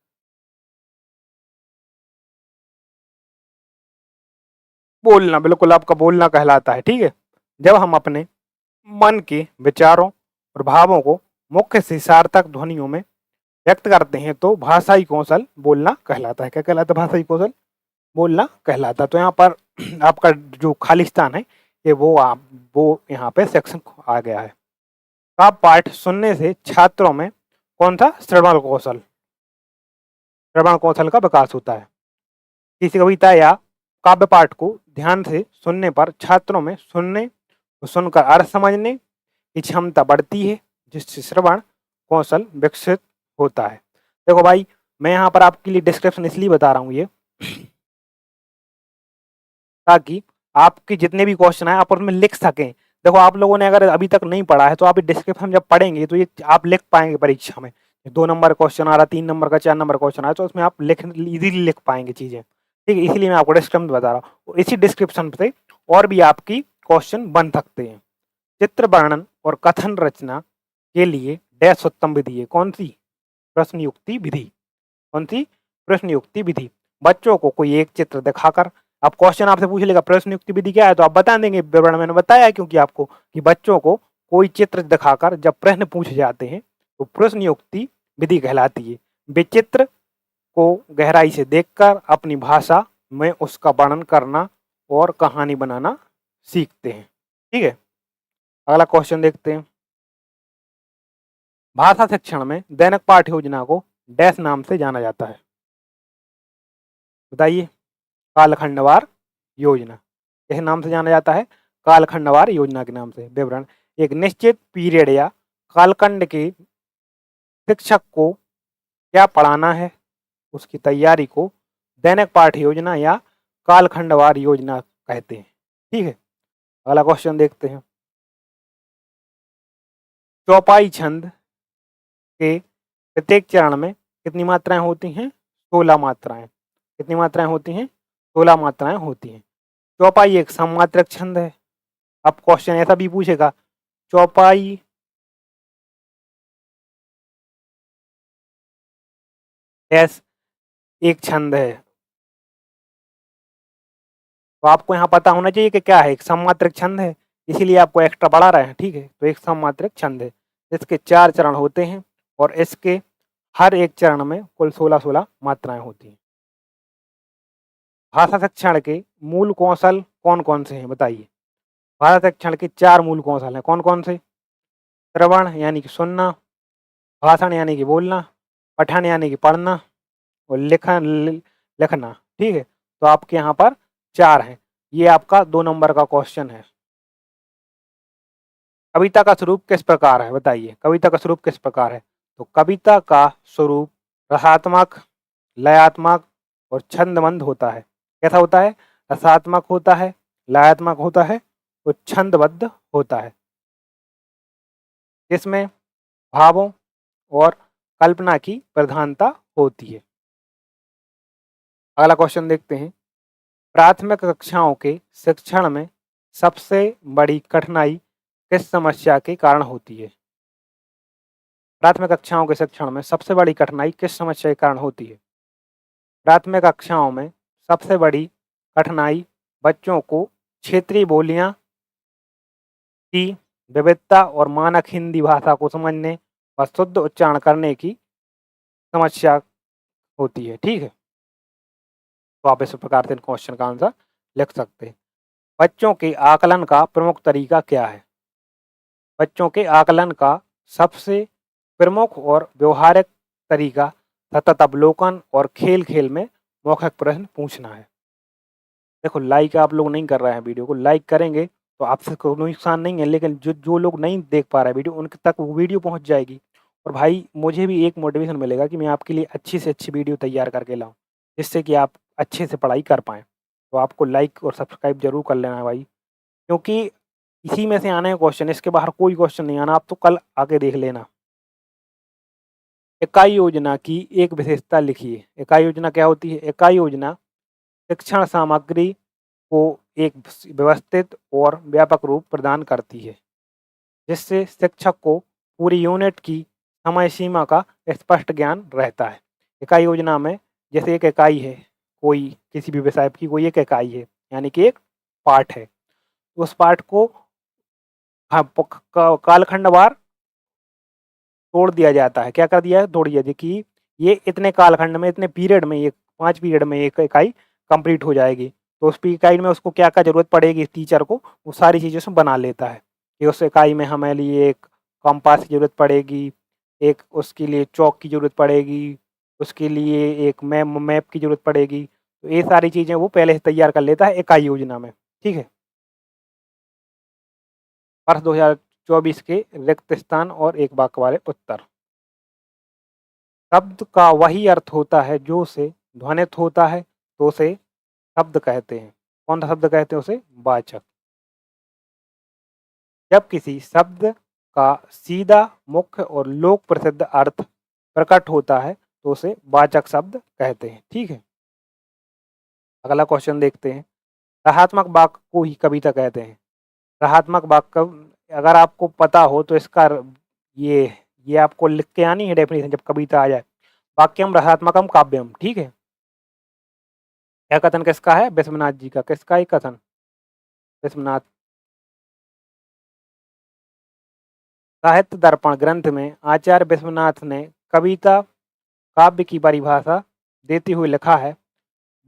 बोलना, बिल्कुल आपका बोलना कहलाता है। ठीक है, जब हम अपने मन के विचारों और भावों को मुख्य से सार्थक ध्वनियों में व्यक्त करते हैं तो भाषाई कौशल बोलना कहलाता है। क्या कहलाता है? भाषाई कौशल बोलना कहलाता है। तो यहाँ पर आपका जो खालिस्तान है ये वो यहाँ पे सेक्शन आ गया है। का पाठ सुनने से छात्रों में कौन सा श्रवण कौशल का विकास होता है। किसी कविता या काव्य पाठ को ध्यान से सुनने पर छात्रों में सुनने और सुनकर अर्थ समझने की क्षमता बढ़ती है, जिससे श्रवण कौशल विकसित होता है। देखो भाई, मैं यहाँ पर आपके लिए डिस्क्रिप्शन इसलिए बता रहा हूँ ये, ताकि आपके जितने भी क्वेश्चन है आप उसमें लिख सकें। देखो, आप लोगों ने अगर अभी तक नहीं पढ़ा है तो आप डिस्क्रिप्शन जब पढ़ेंगे तो ये आप लिख पाएंगे परीक्षा में। 2 नंबर क्वेश्चन आ रहा, 3 नंबर का, 4 नंबर क्वेश्चन आ रहा, तो उसमें आप इजीली लिख पाएंगे चीजें। ठीक है, इसीलिए मैं आपको डिस्क्रिप्शन बता रहा हूँ। इसी डिस्क्रिप्शन से और भी आपकी क्वेश्चन बन सकते हैं। चित्र वर्णन और कथन रचना के लिए डैश उत्तम विधि है। कौन सी? प्रश्न युक्ति विधि। कौन सी? प्रश्न युक्ति विधि। बच्चों को कोई एक चित्र दिखाकर, अब क्वेश्चन आपसे पूछ लेगा प्रश्न युक्ति विधि क्या है, तो आप बता देंगे विवरण मैंने बताया है, क्योंकि आपको कि बच्चों को कोई चित्र दिखाकर जब प्रश्न पूछे जाते हैं तो प्रश्न युक्ति विधि कहलाती है। वे चित्र को गहराई से देखकर अपनी भाषा में उसका वर्णन करना और कहानी बनाना सीखते हैं। ठीक है, अगला क्वेश्चन देखते हैं। भाषा शिक्षण में दैनिक पाठ योजना को डैश नाम से जाना जाता है। बताइए। कालखंडवार योजना। किस नाम से जाना जाता है? कालखंडवार योजना के नाम से। विवरण: एक निश्चित पीरियड या कालखंड के शिक्षक को क्या पढ़ाना है, उसकी तैयारी को दैनिक पाठ योजना या कालखंडवार योजना कहते हैं। ठीक है, अगला क्वेश्चन देखते हैं। चौपाई छंद के प्रत्येक चरण में कितनी मात्राएं होती हैं? 16 मात्राएं। कितनी मात्राएं होती हैं? 16 मात्राएं होती हैं। चौपाई एक सममात्रक छंद है। अब क्वेश्चन ऐसा भी पूछेगा, चौपाई एस एक छंद है, तो आपको यहाँ पता होना चाहिए कि क्या है, एक सममात्रक छंद है, इसीलिए आपको एक्स्ट्रा बढ़ा रहे हैं। ठीक है, तो एक सममात्रक छंद है, इसके 4 चरण होते हैं और इसके हर एक चरण में कुल 16-16 मात्राएं होती हैं। भाषा शिक्षण के मूल कौशल कौन कौन से हैं? बताइए। भाषा शिक्षण के 4 मूल कौशल हैं। कौन कौन से? श्रवण यानी कि सुनना, भाषण यानी कि बोलना, पठन यानी कि पढ़ना और लिखना। ठीक है, तो आपके यहाँ पर 4 हैं। ये आपका 2 नंबर का क्वेश्चन है। कविता का स्वरूप किस प्रकार है? बताइए, कविता का स्वरूप किस प्रकार है? तो कविता का स्वरूप रसात्मक, लयात्मक और छंदबद्ध होता है। कैसा होता है? रसात्मक होता है, लयात्मक होता है और छंदबद्ध होता है। इसमें भावों और कल्पना की प्रधानता होती है। अगला क्वेश्चन देखते हैं। प्राथमिक कक्षाओं के शिक्षण में सबसे बड़ी कठिनाई किस समस्या के कारण होती है? प्राथमिक कक्षाओं के शिक्षण में सबसे बड़ी कठिनाई किस समस्या के कारण होती है? प्राथमिक कक्षाओं में सबसे बड़ी कठिनाई बच्चों को क्षेत्रीय बोलियां की विविधता और मानक हिंदी भाषा को समझने व शुद्ध उच्चारण करने की समस्या होती है। ठीक है, तो आप इस प्रकार से इन क्वेश्चन का आंसर लिख सकते हैं। बच्चों के आकलन का प्रमुख तरीका क्या है? बच्चों के आकलन का सबसे प्रमुख और व्यवहारिक तरीका सतत अवलोकन और खेल खेल में मौखिक प्रश्न पूछना है। देखो, लाइक आप लोग नहीं कर रहे हैं, वीडियो को लाइक करेंगे तो आपसे कोई नुकसान नहीं है, लेकिन जो लोग नहीं देख पा रहे हैं वीडियो, उनके तक वो वीडियो पहुंच जाएगी। और भाई, मुझे भी एक मोटिवेशन मिलेगा कि मैं आपके लिए अच्छी से अच्छी वीडियो तैयार करके लाऊं, जिससे कि आप अच्छे से पढ़ाई कर पाएँ। तो आपको लाइक और सब्सक्राइब जरूर कर लेना है भाई, क्योंकि इसी में से आने हैं क्वेश्चन, इसके बाहर कोई क्वेश्चन नहीं आना। आप तो कल आके देख लेना। इकाई योजना की एक विशेषता लिखिए। इकाई योजना क्या होती है? इकाई योजना शिक्षण सामग्री को एक व्यवस्थित और व्यापक रूप प्रदान करती है, जिससे शिक्षक को पूरी यूनिट की समय सीमा का स्पष्ट ज्ञान रहता है। इकाई योजना में जैसे एक इकाई है, कोई किसी भी विषय की कोई एक इकाई है, यानी कि एक पार्ट है, उस पार्ट को कालखंडवार तोड़ दिया जाता है। क्या कर दिया है? तोड़ दिया है कि ये इतने कालखंड में, इतने पीरियड में, ये 5 पीरियड में एक इकाई कंप्लीट हो जाएगी। तो उस इकाई में उसको क्या क्या ज़रूरत पड़ेगी टीचर को, वो सारी चीज़ें उसमें बना लेता है कि उस इकाई में हमें लिए एक कंपास की ज़रूरत पड़ेगी, एक उसके लिए चौक की ज़रूरत पड़ेगी, उसके लिए एक मैप की ज़रूरत पड़ेगी। तो ये सारी चीज़ें वो पहले से तैयार कर लेता है इकाई योजना में। ठीक है। वर्ष 2024 के रिक्त स्थान और एक वाक्य वाले उत्तर। शब्द का वही अर्थ होता है जो उसे ध्वनित होता है, तो उसे शब्द कहते हैं। कौन सा शब्द कहते हैं? उसे वाचक। जब किसी शब्द का सीधा, मुख्य और लोक प्रसिद्ध अर्थ प्रकट होता है तो उसे वाचक शब्द कहते हैं। ठीक है। अगला क्वेश्चन देखते हैं। रहात्मक वाक्य को ही कविता कहते हैं। रहात्मक वाक्य अगर आपको पता हो तो इसका ये आपको लिख के आनी है डेफिनेशन जब कविता आ जाए। वाक्यम रसात्मकम काव्यम। ठीक है। यह कथन किसका है? विश्वनाथ जी का। किसका ही कथन? विश्वनाथ। साहित्य दर्पण ग्रंथ में आचार्य विश्वनाथ ने कविता काव्य की परिभाषा देते हुए लिखा है,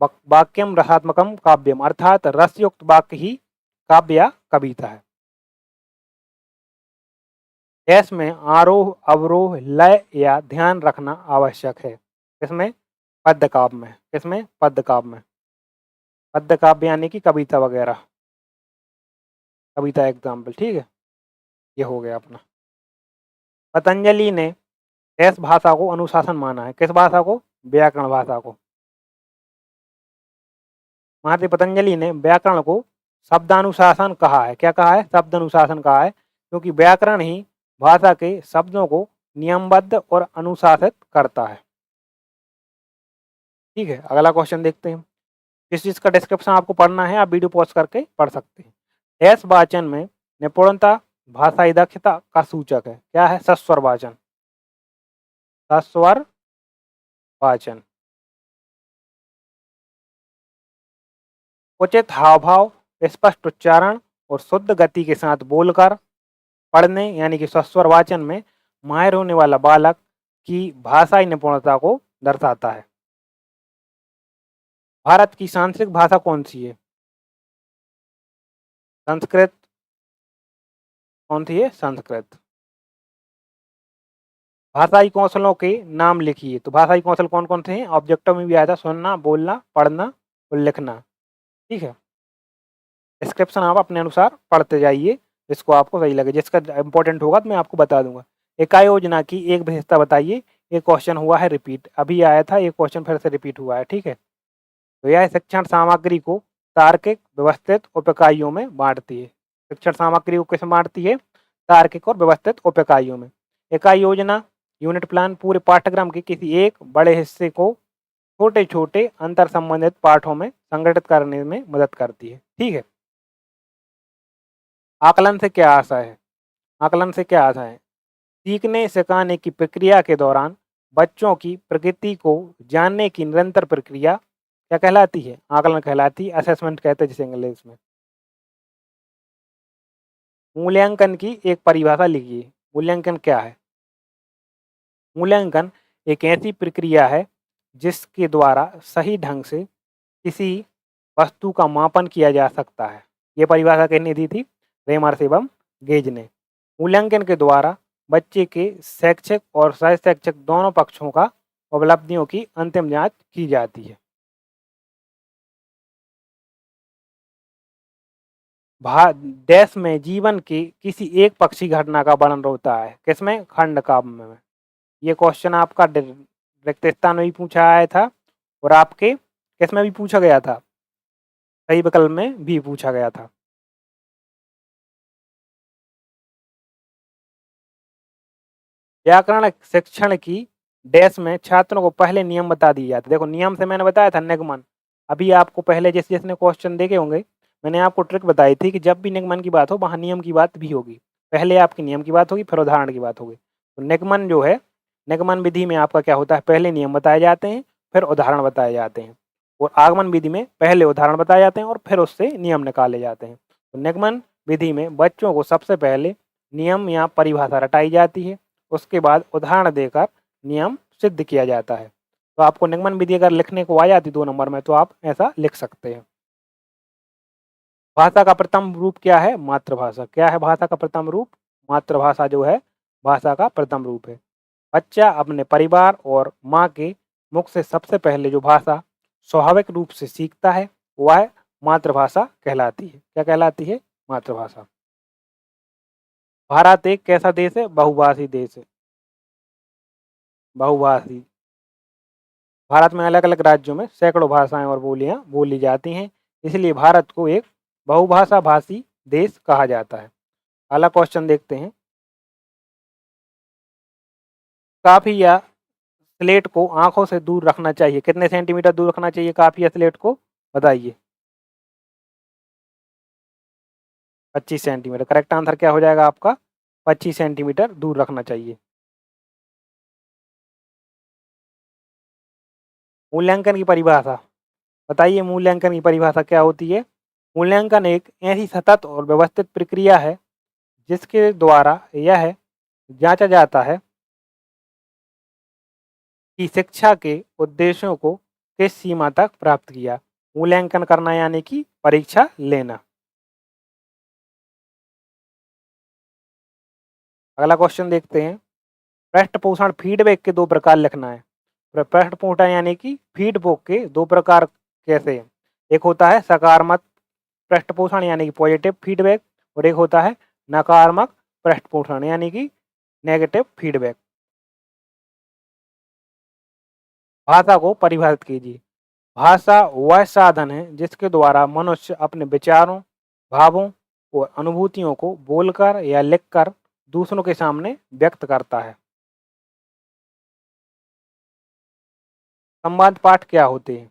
वाक्यम रसात्मकम काव्यम, अर्थात रसयुक्त वाक्य ही काव्य या कविता है। डैश में आरोह, अवरोह, लय या ध्यान रखना आवश्यक है। किसमें? पद्य काव्य में। किसमें? पद्य काव्य में। पद्य काव्य यानी कि कविता वगैरह, कविता एग्जाम्पल। ठीक है। ये हो गया अपना। पतंजलि ने डैश भाषा को अनुशासन माना है। किस भाषा को? व्याकरण भाषा को। महर्षि पतंजलि ने व्याकरण को शब्दानुशासन कहा है। क्या कहा है? शब्दानुशासन कहा है, क्योंकि व्याकरण ही भाषा के शब्दों को नियमबद्ध और अनुशासित करता है। ठीक है। अगला क्वेश्चन देखते हैं। जिस चीज का डिस्क्रिप्शन आपको पढ़ना है आप वीडियो पॉज करके पढ़ सकते हैं। डैश वाचन में निपुणता, भाषाई दक्षता का सूचक है। क्या है? सस्वर वाचन। सस्वर वाचन। उचित हाव भाव, स्पष्ट उच्चारण और शुद्ध गति के साथ बोलकर पढ़ने यानी कि सस्वर वाचन में माहिर होने वाला बालक की भाषाई निपुणता को दर्शाता है। भारत की सांस्कृतिक भाषा कौन सी है? संस्कृत। कौन सी है? संस्कृत। भाषाई कौशलों के नाम लिखिए। तो भाषाई कौशल कौन कौन से हैं? ऑब्जेक्टिव में भी आया था, सुनना, बोलना, पढ़ना और लिखना। ठीक है। डिस्क्रिप्शन आप अपने अनुसार पढ़ते जाइए, जिसको आपको सही लगे। जिसका इंपॉर्टेंट होगा तो मैं आपको बता दूंगा। इकाई योजना की एक विशेषता बताइए। एक क्वेश्चन हुआ है रिपीट, अभी आया था, एक क्वेश्चन फिर से रिपीट हुआ है। ठीक है। तो यह शिक्षण सामग्री को तार्किक, व्यवस्थित उप-इकाइयों में बांटती है। शिक्षण सामग्री को किसमें बांटती है? तार्किक और व्यवस्थित उप-इकाइयों में। इकाई योजना, यूनिट प्लान पूरे पाठ्यक्रम के किसी एक बड़े हिस्से को छोटे छोटे अंतर संबंधित पाठों में संगठित करने में मदद करती है। ठीक है। आकलन से क्या आशा है? आकलन से क्या आशा है? सीखने सिखाने की प्रक्रिया के दौरान बच्चों की प्रकृति को जानने की निरंतर प्रक्रिया क्या कहलाती है? आकलन कहलाती है। असेसमेंट कहते हैं जिसे इंग्लिश में। मूल्यांकन की एक परिभाषा लिखिए। मूल्यांकन क्या है? मूल्यांकन एक ऐसी प्रक्रिया है जिसके द्वारा सही ढंग से किसी वस्तु का मापन किया जा सकता है। ये परिभाषा किसने दी थी? रेमर्स एवं गेज ने। मूल्यांकन के द्वारा बच्चे के शैक्षिक और सह-शैक्षिक दोनों पक्षों का उपलब्धियों की अंतिम जांच की जाती है। देश में जीवन की किसी एक पक्षी घटना का वर्णन होता है। किसमें? खंड काव्य में। ये क्वेश्चन आपका रिक्त स्थान में भी पूछा आया था और आपके किसमें भी पूछा गया था? सही विकल्प में भी पूछा गया था। व्याकरण शिक्षण की डैश में छात्रों को पहले नियम बता दिए जाते। देखो नियम से मैंने बताया था निगमन। अभी आपको पहले जिसने क्वेश्चन देखे होंगे, मैंने आपको ट्रिक बताई थी कि जब भी निगमन की बात हो वहाँ नियम की बात भी होगी। पहले आपकी नियम की बात होगी, फिर उदाहरण की बात होगी। तो निगमन जो है, निगमन विधि में आपका क्या होता है? पहले नियम बताए जाते हैं, फिर उदाहरण बताए जाते हैं। और आगमन विधि में पहले उदाहरण बताए जाते हैं और फिर उससे नियम निकाले जाते हैं। तो निगमन विधि में बच्चों को सबसे पहले नियम या परिभाषा रटाई जाती है, उसके बाद उदाहरण देकर नियम सिद्ध किया जाता है। तो आपको निगमन विधि अगर लिखने को आ जाती 2 नंबर में तो आप ऐसा लिख सकते हैं। भाषा का प्रथम रूप क्या है? मातृभाषा। क्या है भाषा का प्रथम रूप? मातृभाषा जो है भाषा का प्रथम रूप है। बच्चा अपने परिवार और माँ के मुख से सबसे पहले जो भाषा स्वाभाविक रूप से सीखता है वह मातृभाषा कहलाती है। क्या कहलाती है? मातृभाषा। भारत एक कैसा देश है? बहुभाषी देश है। बहुभाषी। भारत में अलग अलग राज्यों में सैकड़ों भाषाएं और बोलियां बोली जाती हैं, इसलिए भारत को एक बहुभाषा भाषी देश कहा जाता है। अगला क्वेश्चन देखते हैं। काफी या स्लेट को आंखों से दूर रखना चाहिए। कितने सेंटीमीटर दूर रखना चाहिए काफी या स्लेट को? बताइए। 25 सेंटीमीटर। करेक्ट आंसर क्या हो जाएगा आपका? 25 सेंटीमीटर दूर रखना चाहिए। मूल्यांकन की परिभाषा बताइए। मूल्यांकन की परिभाषा क्या होती है? मूल्यांकन एक ऐसी सतत और व्यवस्थित प्रक्रिया है जिसके द्वारा यह जांचा जाता है कि शिक्षा के उद्देश्यों को किस सीमा तक प्राप्त किया। मूल्यांकन करना यानी कि परीक्षा लेना। अगला क्वेश्चन देखते हैं। पृष्ठपोषण फीडबैक के 2 प्रकार लिखना है। पृष्ठपोषण यानी कि फीडबैक के 2 प्रकार कैसे हैं? एक होता है सकारात्मक पृष्ठपोषण यानी कि पॉजिटिव फीडबैक और एक होता है नकारात्मक पृष्ठपोषण यानी कि नेगेटिव फीडबैक। भाषा को परिभाषित कीजिए। भाषा वह साधन है जिसके द्वारा मनुष्य अपने विचारों, भावों और अनुभूतियों को बोलकर या लिखकर दूसरों के सामने व्यक्त करता है। संवाद पाठ क्या होते हैं?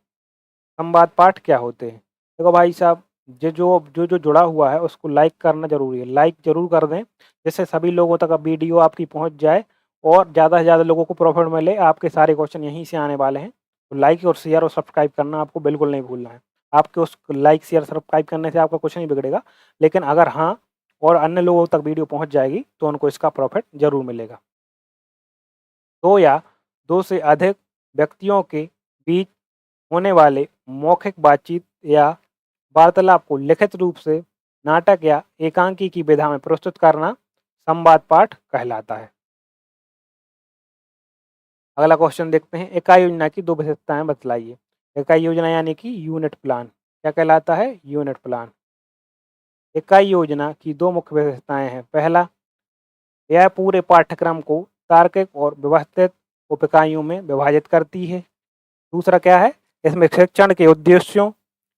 संवाद पाठ क्या होते हैं? देखो भाई साहब, जो जुड़ा हुआ है उसको लाइक करना जरूरी है। लाइक जरूर कर दें जिससे सभी लोगों तक वीडियो आपकी पहुंच जाए और ज़्यादा से ज़्यादा लोगों को प्रॉफिट मिले। आपके सारे क्वेश्चन यहीं से आने वाले हैं। तो लाइक और शेयर और सब्सक्राइब करना आपको बिल्कुल नहीं भूलना है। आपके उस लाइक शेयर सब्सक्राइब करने से आपका कुछ नहीं बिगड़ेगा, लेकिन अगर हाँ और अन्य लोगों तक वीडियो पहुँच जाएगी तो उनको इसका प्रॉफिट जरूर मिलेगा। 2 या 2 से अधिक व्यक्तियों के बीच होने वाले मौखिक बातचीत या वार्तालाप को लिखित रूप से नाटक या एकांकी की विधा में प्रस्तुत करना संवाद पाठ कहलाता है। अगला क्वेश्चन देखते हैं। इकाई योजना की 2 विशेषताएं बतलाइए। इकाई योजना यानी कि यूनिट प्लान। क्या कहलाता है? Unit plan. इकाई योजना की 2 मुख्य विशेषताएं हैं। पहला, यह पूरे पाठ्यक्रम को तार्किक और व्यवस्थित उप इकाइयों में विभाजित करती है। दूसरा क्या है? इसमें शिक्षण के उद्देश्यों,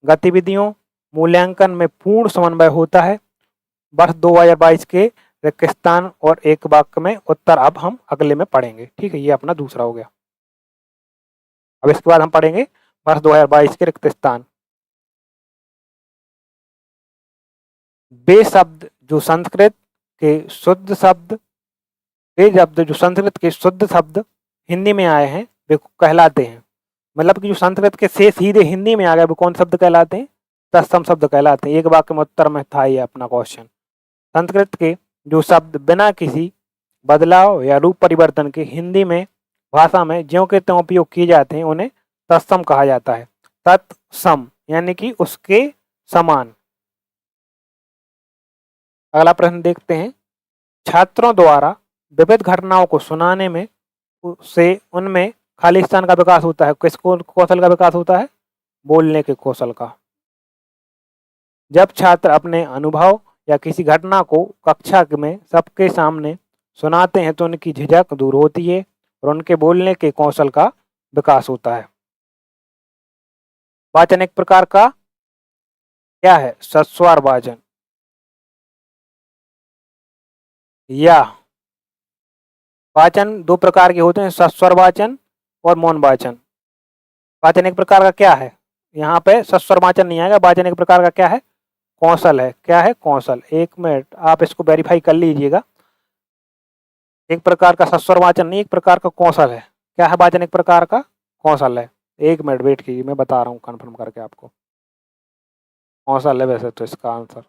गतिविधियों, मूल्यांकन में पूर्ण समन्वय होता है। वर्ष 2022 के रिक्त स्थान और एक वाक्य में उत्तर अब हम अगले में पढ़ेंगे। ठीक है, ये अपना दूसरा हो गया। अब इसके बाद हम पढ़ेंगे वर्ष 2022 के रिक्त स्थान। वे शब्द जो संस्कृत के शुद्ध शब्द हिंदी में आए हैं वे कहलाते हैं। मतलब कि जो संस्कृत के से सीधे हिंदी में आ गए वो कौन शब्द कहलाते हैं? तत्सम शब्द कहलाते हैं। एक वाक्य में उत्तर में था ये अपना क्वेश्चन। संस्कृत के जो शब्द बिना किसी बदलाव या रूप परिवर्तन के हिंदी में भाषा में ज्यों के त्यों उपयोग किए जाते हैं उन्हें तत्सम कहा जाता है। तत्सम यानी कि उसके समान। अगला प्रश्न देखते हैं। छात्रों द्वारा विविध घटनाओं को सुनाने में से उनमें खाली स्थान का विकास होता है। किस कौशल का विकास होता है? बोलने के कौशल का। जब छात्र अपने अनुभव या किसी घटना को कक्षा में सबके सामने सुनाते हैं तो उनकी झिझक दूर होती है और उनके बोलने के कौशल का विकास होता है। वाचन एक प्रकार का क्या है? सस्वर वाचन या वाचन 2 प्रकार के होते हैं, सस्वर वाचन और मौन वाचन। वाचन एक प्रकार का क्या है? यहाँ पे सस्वर वाचन नहीं आएगा। वाचन एक प्रकार का क्या है? कौशल है। क्या है? कौशल। 1 मिनट आप इसको वेरीफाई कर लीजिएगा। एक प्रकार का सस्वर वाचन नहीं, एक प्रकार का कौशल है। क्या है वाचन? एक प्रकार का कौशल है। एक मिनट वेट कीजिए, मैं बता रहा हूँ कन्फर्म करके आपको कौन सा है वैसे तो इसका आंसर।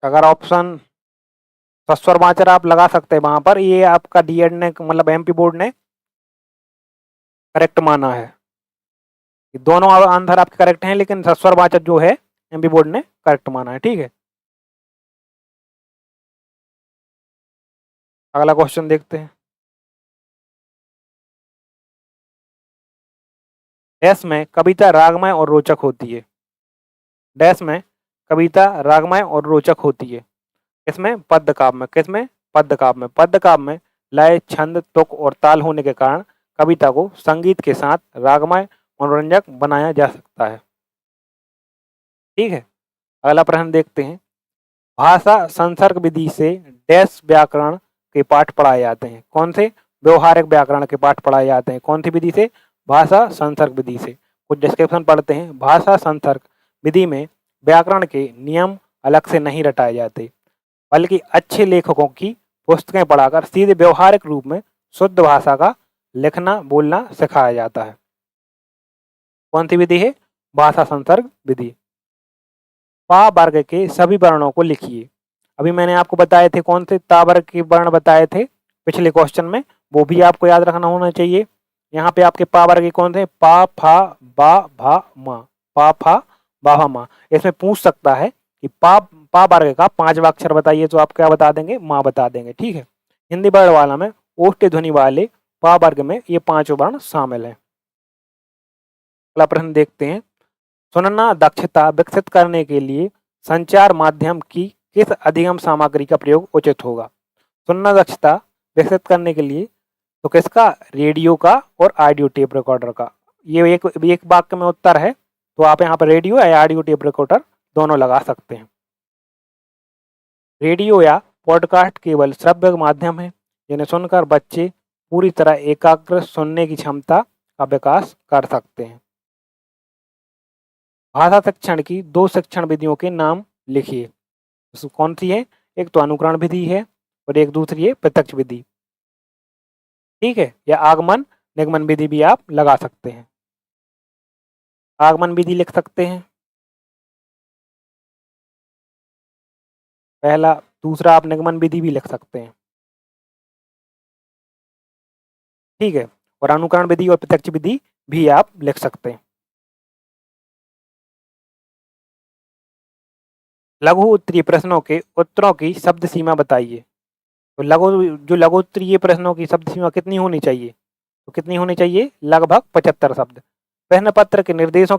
अगर ऑप्शन सस्वर माचर आप लगा सकते हैं वहां पर, ये आपका डीएड ने मतलब एमपी बोर्ड ने करेक्ट माना है। दोनों आंसर आपके करेक्ट हैं, लेकिन सस्वर माचर जो है एमपी बोर्ड ने करेक्ट माना है। ठीक है, अगला क्वेश्चन देखते हैं। डैश में कविता रागमय और रोचक होती है। डैश में कविता रागमय और रोचक होती है। किसमें? पद्य काव्य में। किसमें? पद्य काव्य में। पद्य काव्य में लय, छंद, तुक और ताल होने के कारण कविता को संगीत के साथ रागमय मनोरंजक बनाया जा सकता है। ठीक है, अगला प्रश्न देखते हैं। भाषा संसर्ग विधि से डैश व्याकरण के पाठ पढ़ाए जाते हैं। कौन से? व्यवहारिक व्याकरण के पाठ पढ़ाए जाते हैं। कौन सी विधि से? भाषा संसर्ग विधि से। कुछ डिस्क्रिप्शन पढ़ते हैं। भाषा संसर्ग विधि में व्याकरण के नियम अलग से नहीं रटाए जाते, बल्कि अच्छे लेखकों की पुस्तकें पढ़ाकर सीधे व्यवहारिक रूप में शुद्ध भाषा का लिखना बोलना सिखाया जाता है। कौन सी विधि है? भाषा संसर्ग विधि। पा वर्ग के सभी वर्णों को लिखिए। अभी मैंने आपको बताए थे कौन से ता वर्ग के वर्ण बताए थे पिछले क्वेश्चन में, वो भी आपको याद रखना होना चाहिए। यहाँ पे आपके पा वर्ग के कौन थे? पा, फा, बा, भा, मा। पा, फा, बा, भा, मा। इसमें पूछ सकता है कि पा वर्ग का 5वां अक्षर बताइए, तो आप क्या बता देंगे? माँ बता देंगे। ठीक है, हिंदी वर्ण वाला में ओष्ठ ध्वनि वाले पा वर्ग में ये 5 वर्ण शामिल है। अगला प्रश्न देखते हैं। सुनना दक्षता विकसित करने के लिए संचार माध्यम की किस अधिगम सामग्री का प्रयोग उचित होगा? सुनना दक्षता विकसित करने के लिए तो किसका? रेडियो का और ऑडियो टेप रिकॉर्डर का। ये एक वाक्य में उत्तर है, तो आप यहाँ पर रेडियो या ऑडियो टेप रिकॉर्डर दोनों लगा सकते हैं। रेडियो या पॉडकास्ट केवल श्रव्य माध्यम है जिन्हें सुनकर बच्चे पूरी तरह एकाग्र सुनने की क्षमता का विकास कर सकते हैं। भाषा शिक्षण की 2 शिक्षण विधियों के नाम लिखिए। कौन सी है? एक तो अनुकरण विधि है और एक दूसरी है प्रत्यक्ष विधि। ठीक है, या आगमन निगमन विधि भी आप लगा सकते हैं। आगमन विधि लिख सकते हैं पहला, दूसरा आप निगमन विधि भी लिख सकते हैं। ठीक है, और अनुकरण विधि और प्रत्यक्ष विधि भी आप लिख सकते हैं। लघु उत्तरीय प्रश्नों के उत्तरों की शब्द सीमा बताइए। तो लघु उत्तरीय प्रश्नों की शब्द सीमा कितनी होनी चाहिए? तो कितनी होनी चाहिए? लगभग 75 शब्द। प्रश्न पत्र के निर्देशों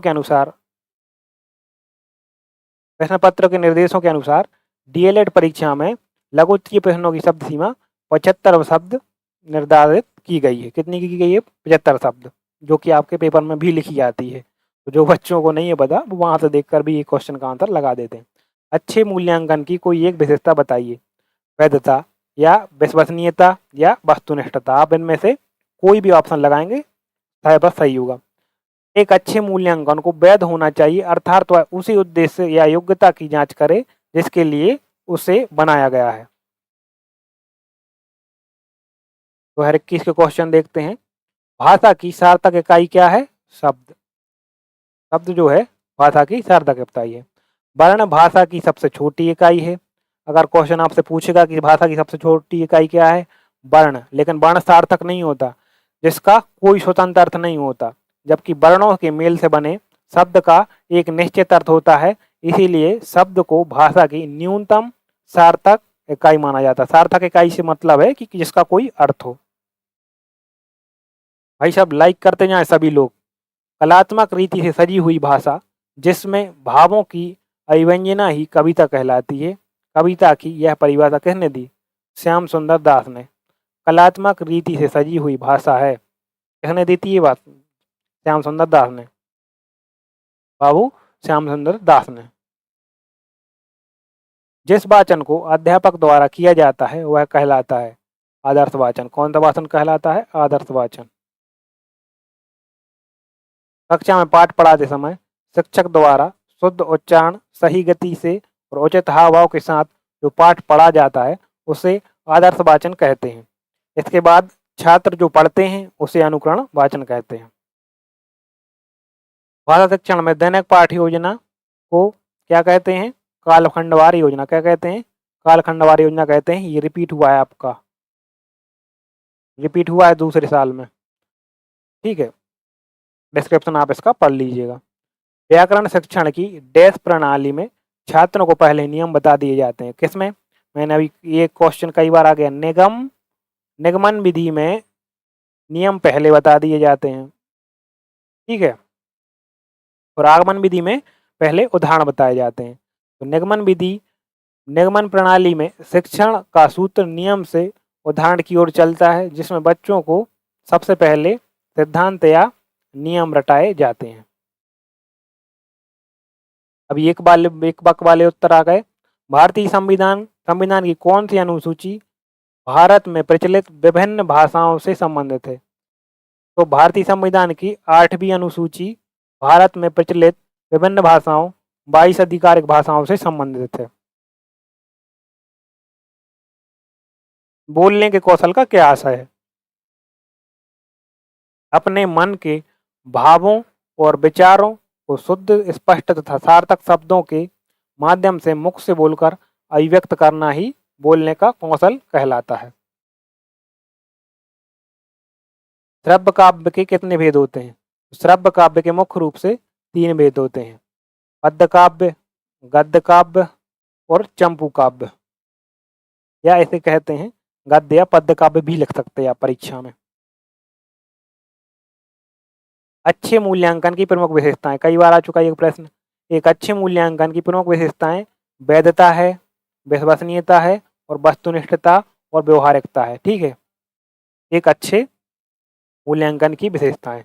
के अनुसार डीएलएड परीक्षा में लघु उत्तरीय प्रश्नों की शब्द सीमा 75 शब्द निर्धारित की गई है। कितनी की गई है? 75 शब्द, जो कि आपके पेपर में भी लिखी जाती है। तो जो बच्चों को नहीं है पता, वो वहां से देखकर भी ये क्वेश्चन का आंसर लगा देते हैं। अच्छे मूल्यांकन की कोई एक विशेषता बताइए। वैधता या विश्वसनीयता या वस्तुनिष्ठता, आप इनमें से कोई भी ऑप्शन लगाएंगे शायद बस सही होगा। एक अच्छे मूल्यांकन को वैध होना चाहिए, अर्थात वह उसी उद्देश्य या योग्यता की जांच करे जिसके लिए उसे बनाया गया है। तो हर 21 के क्वेश्चन देखते हैं। भाषा की सार्थक इकाई क्या है? शब्द। शब्द जो है भाषा की सार्थक इकाई है। वर्ण भाषा की सबसे छोटी इकाई है। अगर क्वेश्चन आपसे पूछेगा कि भाषा की सबसे छोटी इकाई क्या है? वर्ण, लेकिन वर्ण सार्थक नहीं होता जिसका कोई स्वतंत्र अर्थ नहीं होता, जबकि वर्णों के मेल से बने शब्द का एक निश्चित अर्थ होता है। इसीलिए शब्द को भाषा की न्यूनतम सार्थक इकाई माना जाता है। सार्थक इकाई से मतलब है कि जिसका कोई अर्थ हो। भाई साहब लाइक करते जाएं सभी लोग। कलात्मक रीति से सजी हुई भाषा जिसमें भावों की अभिव्यंजना ही कविता कहलाती है। कविता की यह परिभाषा किसने दी? श्याम सुंदर दास ने। कलात्मक रीति से सजी हुई भाषा है, किसने दी थी ये बात? श्याम सुंदर दास ने, बाबू श्याम सुंदर दास ने। जिस वाचन को अध्यापक द्वारा किया जाता है वह कहलाता है आदर्श वाचन। कौन सा वाचन कहलाता है? आदर्श वाचन। कक्षा में पाठ पढ़ाते समय शिक्षक द्वारा शुद्ध उच्चारण, सही गति से और उचित हाव भाव के साथ जो पाठ पढ़ा जाता है उसे आदर्श वाचन कहते हैं। इसके बाद छात्र जो पढ़ते हैं उसे अनुकरण वाचन कहते हैं। भाषा शिक्षण में दैनिक पाठ योजना को क्या कहते हैं? कालखंडवार योजना। क्या कहते हैं? कालखंडवार योजना कहते हैं। ये रिपीट हुआ है, आपका रिपीट हुआ है दूसरे साल में, ठीक है। डिस्क्रिप्शन आप इसका पढ़ लीजिएगा। व्याकरण शिक्षण की डैश प्रणाली में छात्रों को पहले नियम बता दिए जाते हैं। किसमें? मैंने अभी ये क्वेश्चन कई बार आ गया। निगमन विधि में नियम पहले बता दिए जाते हैं, ठीक है, और आगमन विधि में पहले उदाहरण बताए जाते हैं। तो निगमन प्रणाली में शिक्षण का सूत्र नियम से उदाहरण की ओर चलता है, जिसमें बच्चों को सबसे पहले सिद्धांत या नियम रटाए जाते हैं। अभी एक बक वाले उत्तर आ गए। भारतीय संविधान की कौन सी अनुसूची भारत में प्रचलित विभिन्न भाषाओं से संबंधित है? तो भारतीय संविधान की 8वीं अनुसूची भारत में प्रचलित विभिन्न भाषाओं 22 आधिकारिक भाषाओं से संबंधित है। बोलने के कौशल का क्या आशय है? अपने मन के भावों और विचारों को शुद्ध, स्पष्ट तथा सार्थक शब्दों के माध्यम से मुख से बोलकर अभिव्यक्त करना ही बोलने का कौशल कहलाता है। श्रव्य काव्य के कितने भेद होते हैं? श्रव्य काव्य के मुख्य रूप से 3 भेद होते हैं: पद्य काव्य, गद्य काव्य और चंपू काव्य, या ऐसे कहते हैं गद्य या पद्य काव्य भी लिख सकते हैं आप परीक्षा में। अच्छे मूल्यांकन की प्रमुख विशेषताएं, कई बार आ चुका है ये प्रश्न। एक अच्छे मूल्यांकन की प्रमुख विशेषताएं वैधता है, विश्वसनीयता है और वस्तुनिष्ठता और व्यवहारिकता है, ठीक है। एक अच्छे मूल्यांकन की विशेषताएं।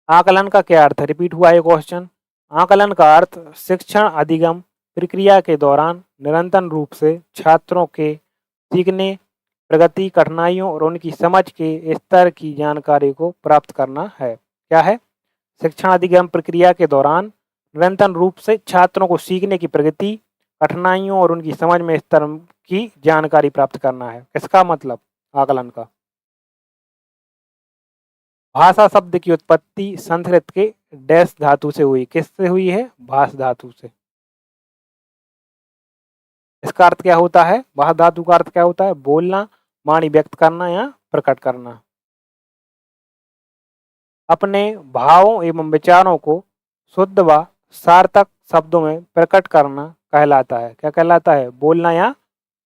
आकलन का क्या अर्थ है? रिपीट हुआ है क्वेश्चन। आकलन का अर्थ शिक्षण अधिगम प्रक्रिया के दौरान निरंतर रूप से छात्रों के सीखने, प्रगति, कठिनाइयों और उनकी समझ के स्तर की जानकारी को प्राप्त करना है। क्या है? शिक्षण अधिगम प्रक्रिया के दौरान निरंतर रूप से छात्रों को सीखने की प्रगति, कठिनाइयों और उनकी समझ में स्तर की जानकारी प्राप्त करना है। किसका मतलब? आकलन का। भाषा शब्द की उत्पत्ति संस्कृत के डैश धातु से हुई। किससे हुई है? भाष धातु से। इसका अर्थ क्या होता है? भाष धातु का अर्थ क्या होता है? बोलना, वाणी व्यक्त करना या प्रकट करना। अपने भावों एवं विचारों को शुद्ध व सार्थक शब्दों में प्रकट करना कहलाता है। क्या कहलाता है? बोलना या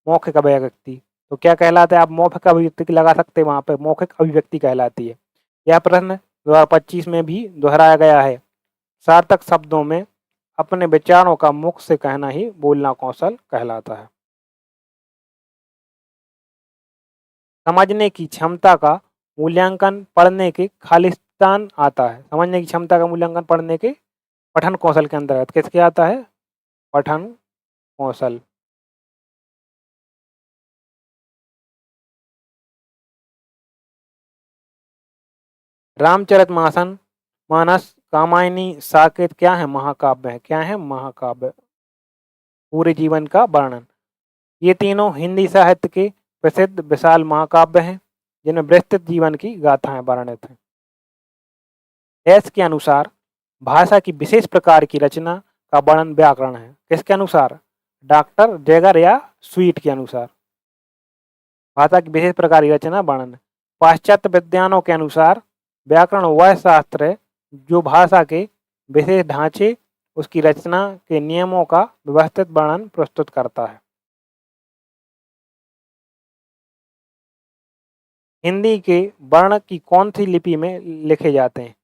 मौखिक अभिव्यक्ति। तो क्या कहलाता है? आप मौखिक अभिव्यक्ति लगा सकते हैं, वहां पे मौखिक अभिव्यक्ति कहलाती है। यह प्रश्न 2025 में भी दोहराया गया है। सार्थक शब्दों में अपने विचारों का मुख से कहना ही बोलना कौशल कहलाता है। समझने की क्षमता का मूल्यांकन पढ़ने के खालिस्तान आता है। समझने की क्षमता का मूल्यांकन पढ़ने के पठन कौशल के अंतर्गत किसके आता है? पठन कौशल। रामचरितमानस, कामायनी, साकेत क्या है? महाकाव्य है। क्या है? महाकाव्य। पूरे जीवन का वर्णन। ये तीनों हिंदी साहित्य के प्रसिद्ध विशाल महाकाव्य हैं, जिनमें विस्तृत जीवन की गाथाएं वर्णित हैं। डैश के अनुसार भाषा की विशेष प्रकार की रचना का वर्णन व्याकरण है। किसके अनुसार? डॉक्टर जैगर या स्वीट के अनुसार। भाषा की विशेष प्रकार की रचना वर्णन। पाश्चात्य विद्वानों के अनुसार व्याकरण वह शास्त्र है जो भाषा के विशेष ढांचे, उसकी रचना के नियमों का व्यवस्थित वर्णन प्रस्तुत करता है। हिंदी के वर्ण की कौन सी लिपि में लिखे जाते हैं?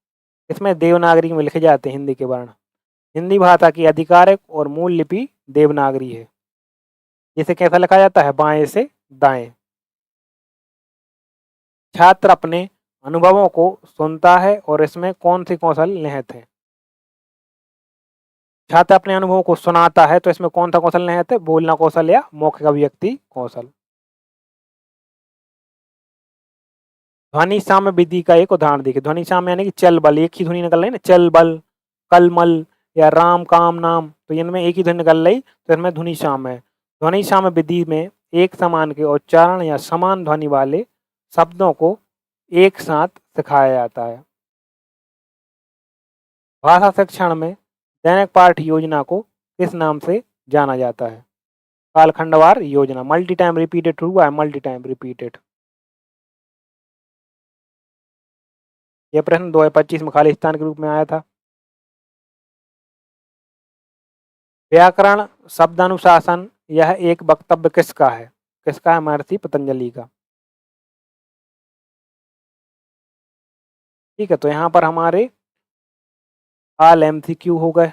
इसमें देवनागरी में लिखे जाते हैं हिंदी के वर्ण। हिंदी भाषा की आधिकारिक और मूल लिपि देवनागरी है। जिसे कैसा लिखा जाता है? बाएं से दाएं। छात्र अपने अनुभवों को सुनता है और इसमें कौन सी कौशल निहित है? छात्र अपने अनुभवों को सुनाता है, तो इसमें कौन सा कौशल नहीं है? बोलना कौशल या मौखिक अभिव्यक्ति कौशल। ध्वनि साम्य विधि का एक उदाहरण देखिए। ध्वनि साम्य यानी कि चल बल, एक ही ध्वनि निकल रही है ना, चल बल, कल मल या राम काम नाम, तो इनमें एक ही ध्वनि निकल रही, तो इनमें ध्वनि साम्य है। ध्वनि साम्य विधि में एक समान के उच्चारण या समान ध्वनि वाले शब्दों को एक साथ सिखाया जाता है। भाषा शिक्षण में दैनिक पाठ योजना को किस नाम से जाना जाता है? कालखंडवार योजना। मल्टी टाइम रिपीटेड हुआ है, मल्टी टाइम रिपीटेड। यह प्रश्न 2025 में खालिस्तान के रूप में आया था। व्याकरण शब्दानुशासन, यह एक वक्तव्य किसका है? किसका है? महर्षि पतंजलि का। ठीक है, तो यहाँ पर हमारे ऑल MCQ हो गए।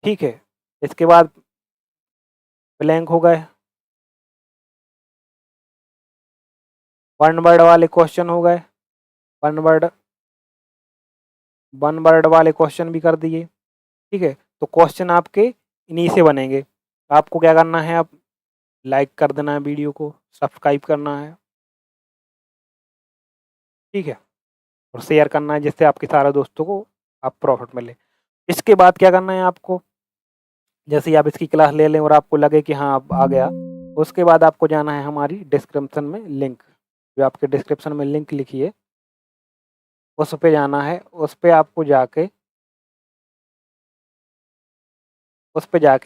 ठीक है, इसके बाद ब्लैंक हो गए, वन वर्ड वाले क्वेश्चन हो गए, वन वर्ड वाले क्वेश्चन भी कर दिए। ठीक है, तो क्वेश्चन आपके इन्हीं से बनेंगे। आपको क्या करना है? अब लाइक कर देना है वीडियो को, सब्सक्राइब करना है, ठीक है, और शेयर करना है, जिससे आपके सारे दोस्तों को आप प्रॉफिट मिले। इसके बाद क्या करना है आपको? जैसे ही आप इसकी क्लास ले लें और आपको लगे कि हाँ अब आ गया, उसके बाद आपको जाना है हमारी डिस्क्रिप्शन में लिंक, जो आपके डिस्क्रिप्शन में लिंक लिखी है, उस पे जाना है। उस पे आपको जाके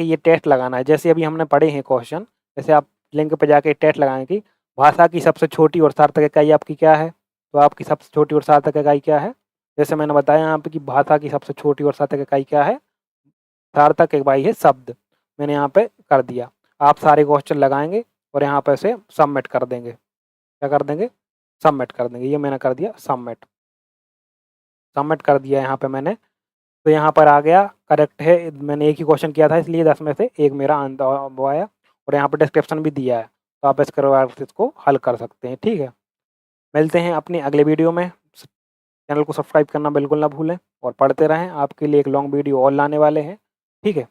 ये टेस्ट लगाना है। जैसे अभी हमने पढ़े हैं क्वेश्चन, जैसे आप लिंक पे जाके टेस्ट लगाएं कि भाषा की सबसे छोटी और सार्थक इकाई आपकी क्या है? तो आपकी सबसे छोटी और सार्थक इकाई क्या है? जैसे मैंने बताया यहाँ पे कि भाषा की सबसे छोटी और सार्थक इकाई क्या है? सार्थक इकाई है शब्द। मैंने यहाँ पे कर दिया। आप सारे क्वेश्चन लगाएंगे और यहाँ पे से सबमिट कर देंगे। क्या कर देंगे? सबमिट कर देंगे। ये मैंने कर दिया सबमिट। सबमिट कर दिया यहाँ पे मैंने, तो यहाँ पर आ गया करेक्ट है। मैंने एक ही क्वेश्चन किया था, इसलिए 10 में से एक मेरा आंसर आया, और यहाँ पर डिस्क्रिप्शन भी दिया है, तो आप इसको हल कर सकते हैं। ठीक है, मिलते हैं अपनी अगले वीडियो में। चैनल को सब्सक्राइब करना बिल्कुल ना भूलें और पढ़ते रहें, आपके लिए एक लॉन्ग वीडियो और लाने वाले हैं। ठीक है।